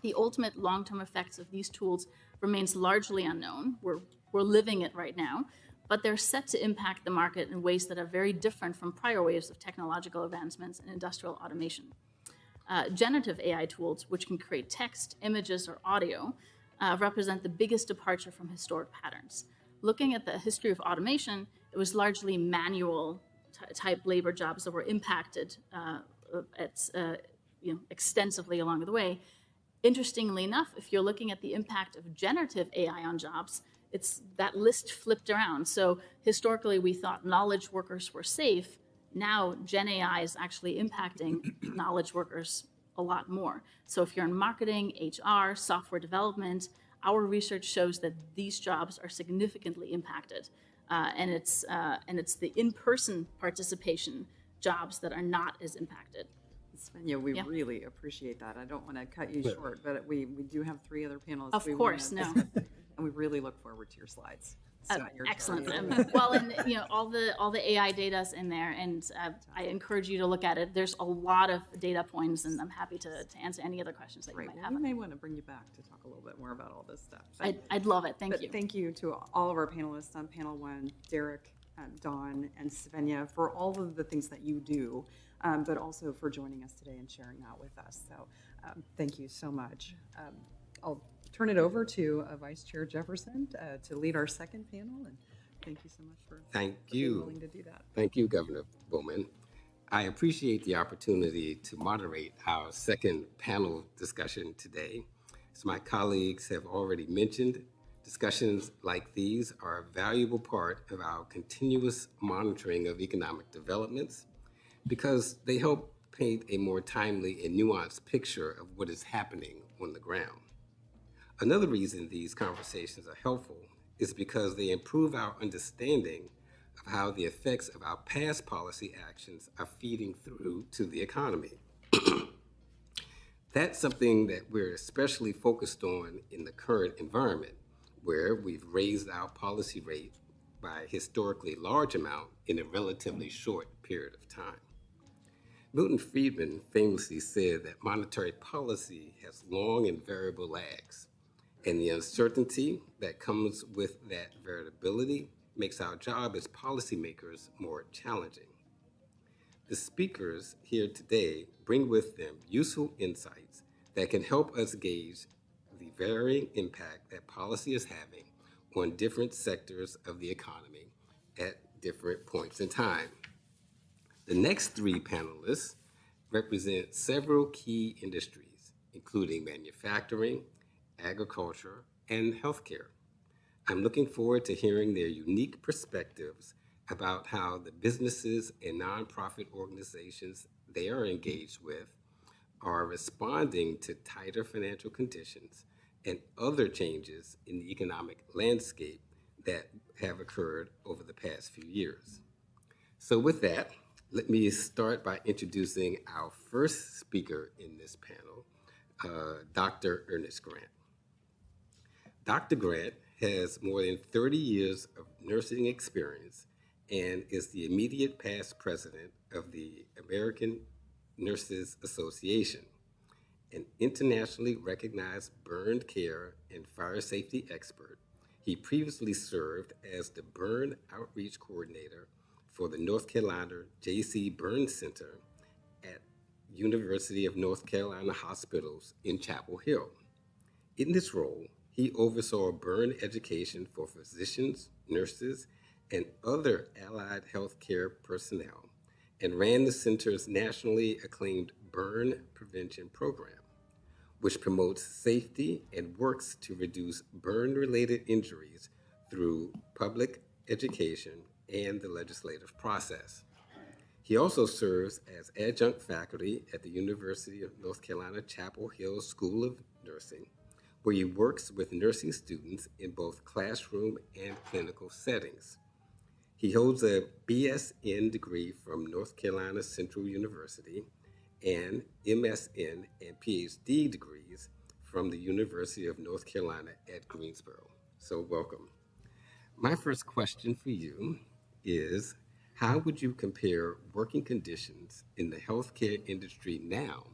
The ultimate long-term effects of these tools remains largely unknown. We're living it right now, but they're set to impact the market in ways that are very different from prior waves of technological advancements in industrial automation. Generative AI tools, which can create text, images, or audio, represent the biggest departure from historic patterns. Looking at the history of automation, it was largely manual type labor jobs that were impacted extensively along the way. Interestingly enough, if you're looking at the impact of generative AI on jobs, it's that list flipped around. So historically, we thought knowledge workers were safe. Now, Gen AI is actually impacting knowledge workers a lot more. So if you're in marketing, HR, software development, our research shows that these jobs are significantly impacted. And it's the in-person participation jobs that are not as impacted. Svenja, we really appreciate that. I don't want to cut you short, but we do have 3 other panelists. Of course, no. And we really look forward to your slides. Excellent. Well, and all the AI data is in there, and I encourage you to look at it. There's a lot of data points, and I'm happy to answer any other questions that you Right. might Well, have. we may want to bring you back to talk a little bit more about all this stuff. I'd love it. Thank But you. thank you to all of our panelists on panel one, Derek, Dawn, and Svenja, for all of the things that you do, but also for joining us today and sharing that with us. So thank you so much. I'll turn it over to Vice Chair Jefferson to lead our second panel, and thank you so much for Thank being you. willing to do that. Thank you, Governor Bowman. I appreciate the opportunity to moderate our second panel discussion today. As my colleagues have already mentioned, discussions like these are a valuable part of our continuous monitoring of economic developments because they help paint a more timely and nuanced picture of what is happening on the ground. Another reason these conversations are helpful is because they improve our understanding of how the effects of our past policy actions are feeding through to the economy. That's something that we're especially focused on in the current environment, where we've raised our policy rate by a historically large amount in a relatively short period of time. Milton Friedman famously said that monetary policy has long and variable lags, and the uncertainty that comes with that variability makes our job as policymakers more challenging. The speakers here today bring with them useful insights that can help us gauge the varying impact that policy is having on different sectors of the economy at different points in time. The next three panelists represent several key industries, including manufacturing, agriculture, and healthcare. I'm looking forward to hearing their unique perspectives about how the businesses and nonprofit organizations they are engaged with are responding to tighter financial conditions and other changes in the economic landscape that have occurred over the past few years. So with that, let me start by introducing our first speaker in this panel, Dr. Ernest Grant. Dr. Grant has more than 30 years of nursing experience and is the immediate past president of the American Nurses Association, an internationally recognized burn care and fire safety expert. He previously served as the burn outreach coordinator for the North Carolina J.C. Burn Center at University of North Carolina Hospitals in Chapel Hill. In this role, he oversaw burn education for physicians, nurses, and other allied healthcare personnel, and ran the center's nationally acclaimed burn prevention program, which promotes safety and works to reduce burn-related injuries through public education and the legislative process. He also serves as adjunct faculty at the University of North Carolina Chapel Hill School of Nursing, where he works with nursing students in both classroom and clinical settings. He holds a BSN degree from North Carolina Central University and MSN and PhD degrees from the University of North Carolina at Greensboro. So welcome. My first question for you is, how would you compare working conditions in the healthcare industry now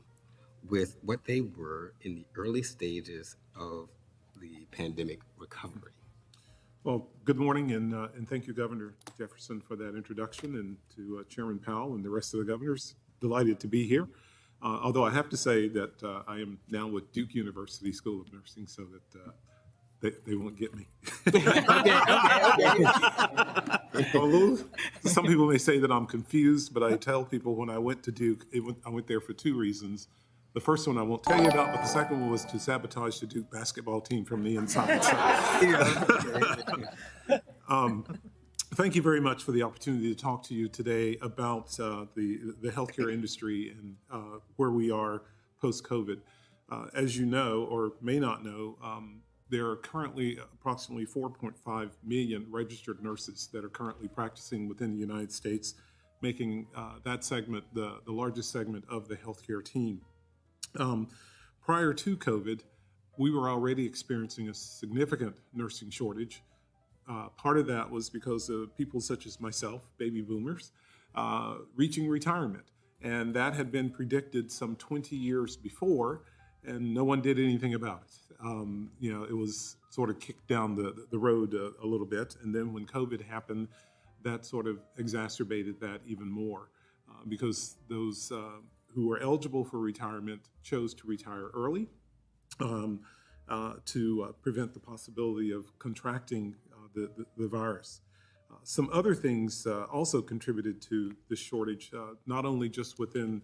with what they were in the early stages of the pandemic recovery? Well, good morning, and thank you, Governor Jefferson, for that introduction, and to Chairman Powell and the rest of the governors. Delighted to be here. Although I have to say that I am now with Duke University School of Nursing, so that they won't get me. Although some people may say that I'm confused, but I tell people when I went to Duke, I went there for two reasons. The first one I won't tell you about, but the second one was to sabotage the Duke basketball team from the inside. So, thank you very much for the opportunity to talk to you today about the healthcare industry and where we are post-COVID. As you know, or may not know, there are currently approximately 4.5 million registered nurses that are currently practicing within the United States, making that segment the largest segment of the healthcare team. Prior to COVID, we were already experiencing a significant nursing shortage. part of that was because of people such as myself, baby boomers, reaching retirement. And that had been predicted some 20 years before, and no one did anything about it. It was sort of kicked down the road a little bit. And then when COVID happened, that sort of exacerbated that even more because those who were eligible for retirement chose to retire early to prevent the possibility of contracting the virus. Some other things also contributed to this shortage, not only just within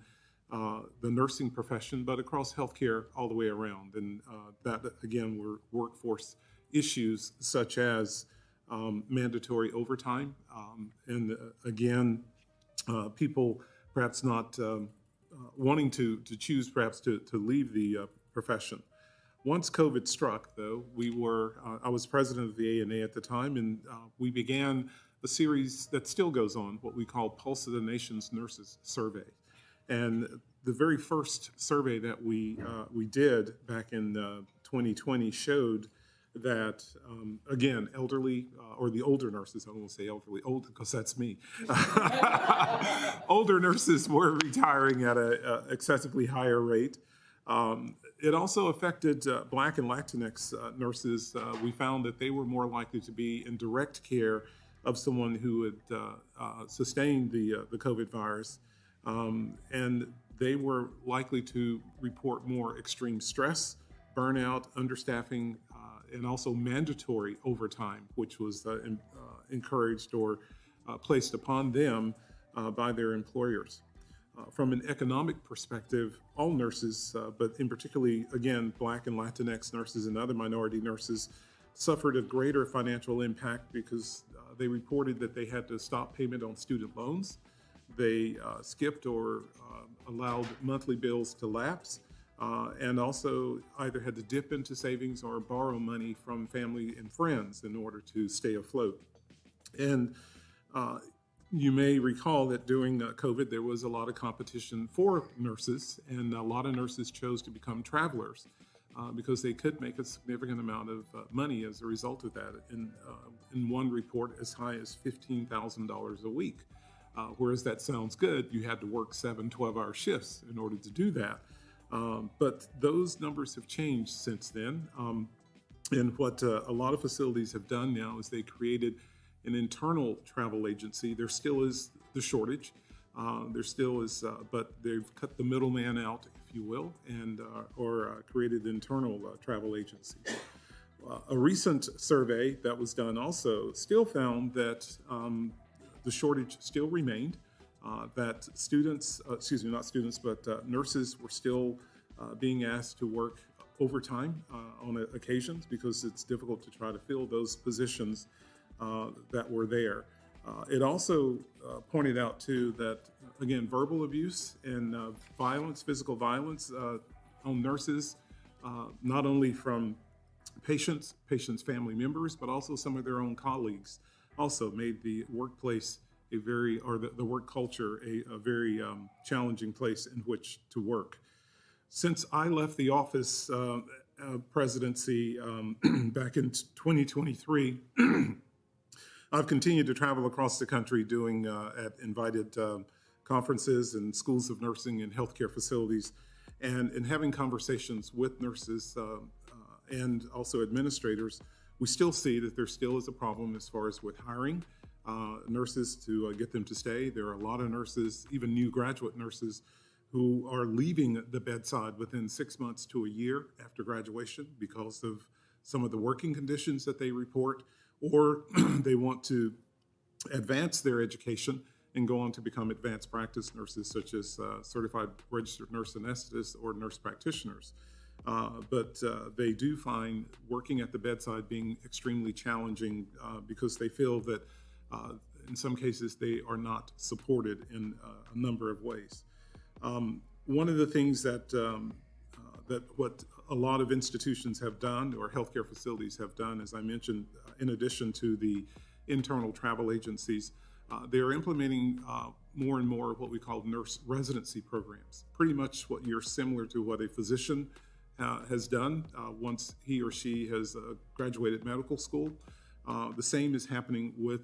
the nursing profession, but across healthcare all the way around. And that, again, were workforce issues such as mandatory overtime. Again, people perhaps not wanting to choose perhaps to leave the profession. Once COVID struck, though, I was president of the ANA at the time, and we began a series that still goes on, what we call Pulse of the Nation's Nurses Survey. And the very first survey that we did back in 2020 showed that, again, elderly, or the older nurses, I don't want to say elderly, old, because that's me. Older nurses were retiring at an excessively higher rate. It also affected Black and Latinx nurses. We found that they were more likely to be in direct care of someone who had sustained the COVID virus. And they were likely to report more extreme stress, burnout, understaffing, and also mandatory overtime, which was encouraged or placed upon them by their employers. From an economic perspective, all nurses, but in particularly, again, Black and Latinx nurses and other minority nurses, suffered a greater financial impact because they reported that they had to stop payment on student loans. They skipped or allowed monthly bills to lapse, and also either had to dip into savings or borrow money from family and friends in order to stay afloat. And you may recall that during COVID, there was a lot of competition for nurses, and a lot of nurses chose to become travelers because they could make a significant amount of money as a result of that. In one report, as high as $15,000 a week. Whereas that sounds good, you had to work 7 12-hour shifts in order to do that. But those numbers have changed since then. And what a lot of facilities have done now is they created an internal travel agency. There still is the shortage. There still is, but they've cut the middleman out, if you will, and or created internal travel agencies. A recent survey that was done also still found that the shortage still remained, that students, not students, but nurses were still being asked to work overtime on occasions because it's difficult to try to fill those positions that were there. It also pointed out, too, that, again, verbal abuse and violence, physical violence on nurses, not only from patients' family members, but also some of their own colleagues, also made the workplace the work culture a very challenging place in which to work. Since I left the office presidency back in 2023, I've continued to travel across the country doing at invited conferences and schools of nursing and healthcare facilities, and having conversations with nurses and also administrators. We still see that there still is a problem as far as with hiring nurses to get them to stay. There are a lot of nurses, even new graduate nurses, who are leaving the bedside within 6 months to a year after graduation because of some of the working conditions that they report, or they want to advance their education and go on to become advanced practice nurses, such as certified registered nurse anesthetists or nurse practitioners. But they do find working at the bedside being extremely challenging because they feel that in some cases they are not supported in a number of ways. One of the things that what a lot of institutions have done, or healthcare facilities have done, as I mentioned, in addition to the internal travel agencies, they're implementing more and more what we call nurse residency programs. Pretty much what you're similar to what a physician has done once he or she has graduated medical school. The same is happening with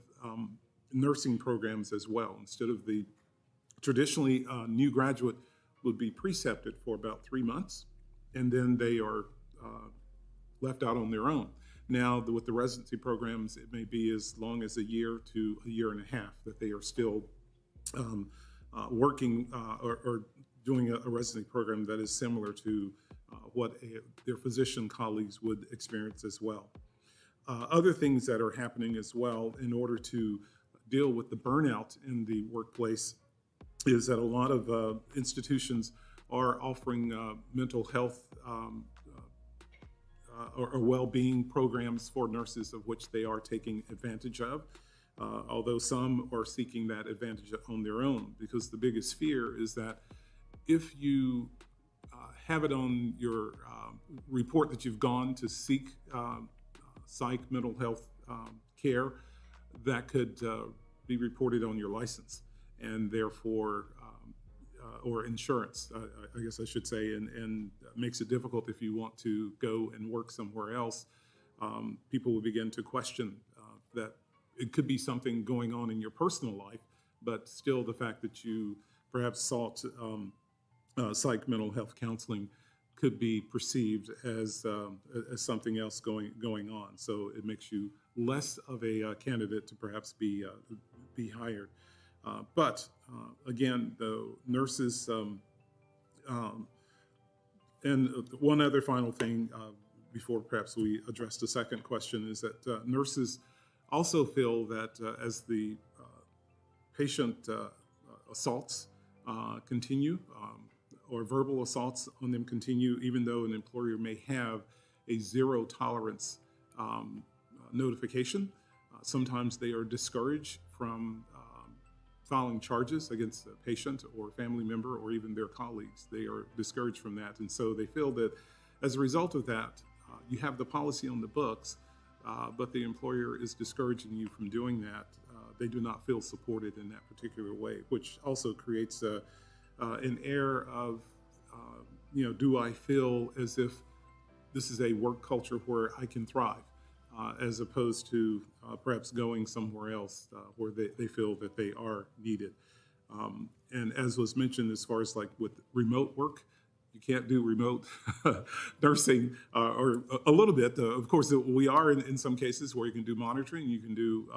nursing programs as well. Instead of the traditionally new graduate would be precepted for about 3 months, and then they are left out on their own. Now, with the residency programs, it may be as long as a year to a year and a half that they are still working or doing a residency program that is similar to what their physician colleagues would experience as well. Other things that are happening as well in order to deal with the burnout in the workplace is that a lot of institutions are offering mental health or well-being programs for nurses, of which they are taking advantage of, although some are seeking that advantage on their own, because the biggest fear is that if you have it on your report that you've gone to seek psych mental health care, that could be reported on your license, and therefore or insurance, I guess I should say, and makes it difficult if you want to go and work somewhere else. People will begin to question that it could be something going on in your personal life, but still the fact that you perhaps sought psych mental health counseling could be perceived as something else going on. So it makes you less of a candidate to perhaps be hired. But again, the nurses, and one other final thing before perhaps we address the second question is that nurses also feel that as the patient assaults continue, or verbal assaults on them continue, even though an employer may have a zero tolerance notification, sometimes they are discouraged from filing charges against a patient or family member or even their colleagues. They are discouraged from that. And so they feel that as a result of that, you have the policy on the books, but the employer is discouraging you from doing that. They do not feel supported in that particular way, which also creates an air of, do I feel as if this is a work culture where I can thrive, as opposed to perhaps going somewhere else where they feel that they are needed. And as was mentioned, as far as like with remote work, you can't do remote nursing, or a little bit. Of course, we are in some cases where you can do monitoring, you can do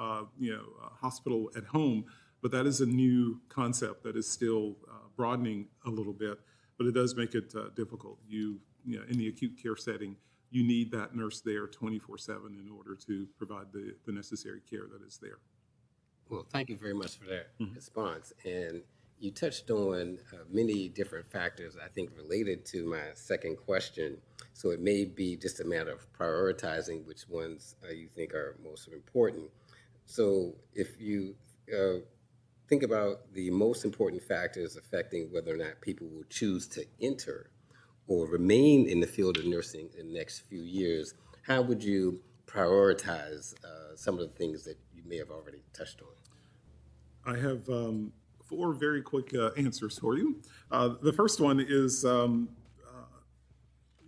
hospital at home, but that is a new concept that is still broadening a little bit, but it does make it difficult. In the acute care setting, you need that nurse there 24/7 in order to provide the necessary care that is there. Well, thank you very much for that response. And you touched on many different factors, I think, related to my second question. So it may be just a matter of prioritizing which ones you think are most important. So if you think about the most important factors affecting whether or not people will choose to enter or remain in the field of nursing in the next few years, how would you prioritize some of the things that you may have already touched on? I have 4 very quick answers for you. The first one is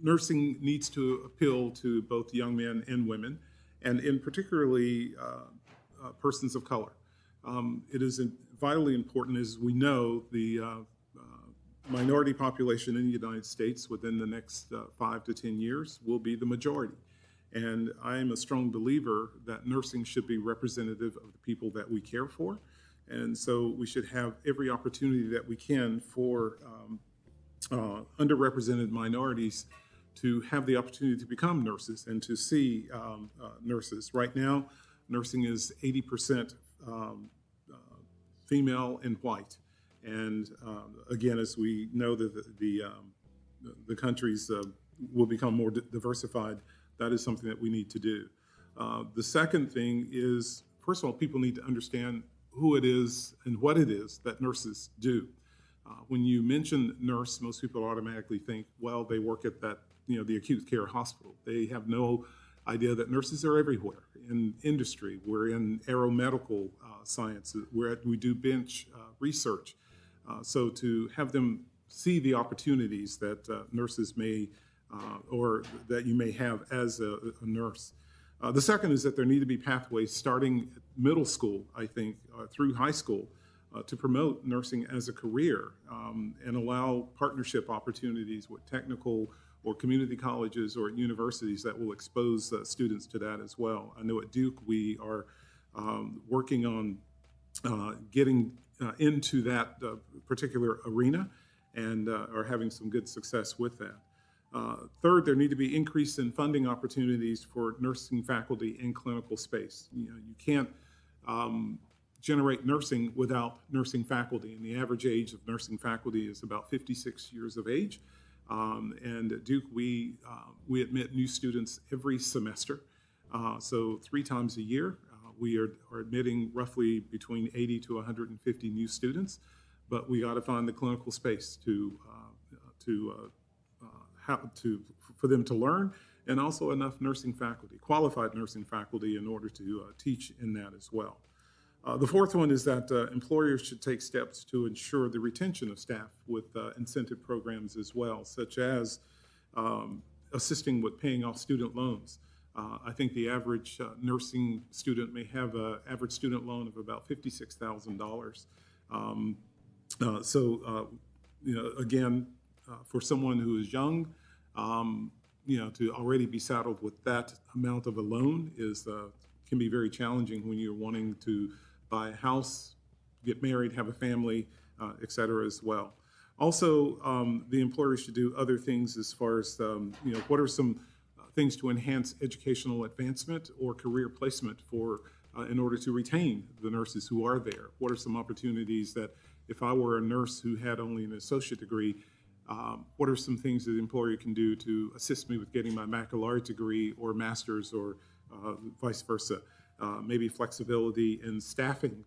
nursing needs to appeal to both young men and women, and in particularly persons of color. It is vitally important, as we know, the minority population in the United States within the next 5 to 10 years will be the majority. And I am a strong believer that nursing should be representative of the people that we care for. And so we should have every opportunity that we can for underrepresented minorities to have the opportunity to become nurses and to see nurses. Right now, nursing is 80% female and white. And again, as we know that the countries will become more diversified, that is something that we need to do. The second thing is, first of all, people need to understand who it is and what it is that nurses do. When you mention nurse, most people automatically think, well, they work at that, the acute care hospital. They have no idea that nurses are everywhere in industry. We're in aeromedical science. We do bench research. So to have them see the opportunities that nurses may, or that you may have as a nurse. The second is that there need to be pathways starting at middle school, I think, through high school, to promote nursing as a career and allow partnership opportunities with technical or community colleges or at universities that will expose students to that as well. I know at Duke we are working on getting into that particular arena and are having some good success with that. Third, there need to be increase in funding opportunities for nursing faculty in clinical space. You can't generate nursing without nursing faculty, and the average age of nursing faculty is about 56 years of age. And at Duke, we admit new students every semester. So 3 times a year, we are admitting roughly between 80 to 150 new students, but we got to find the clinical space for them to learn, and also enough nursing faculty, qualified nursing faculty, in order to teach in that as well. The fourth one is that employers should take steps to ensure the retention of staff with incentive programs as well, such as assisting with paying off student loans. I think the average nursing student may have an average student loan of about $56,000. Again, for someone who is young, to already be saddled with that amount of a loan can be very challenging when you're wanting to buy a house, get married, have a family, et cetera, as well. Also, the employer should do other things as far as, what are some things to enhance educational advancement or career placement in order to retain the nurses who are there? What are some opportunities that, if I were a nurse who had only an associate degree, what are some things that the employer can do to assist me with getting my baccalaureate degree or master's or vice versa? Maybe flexibility in staffing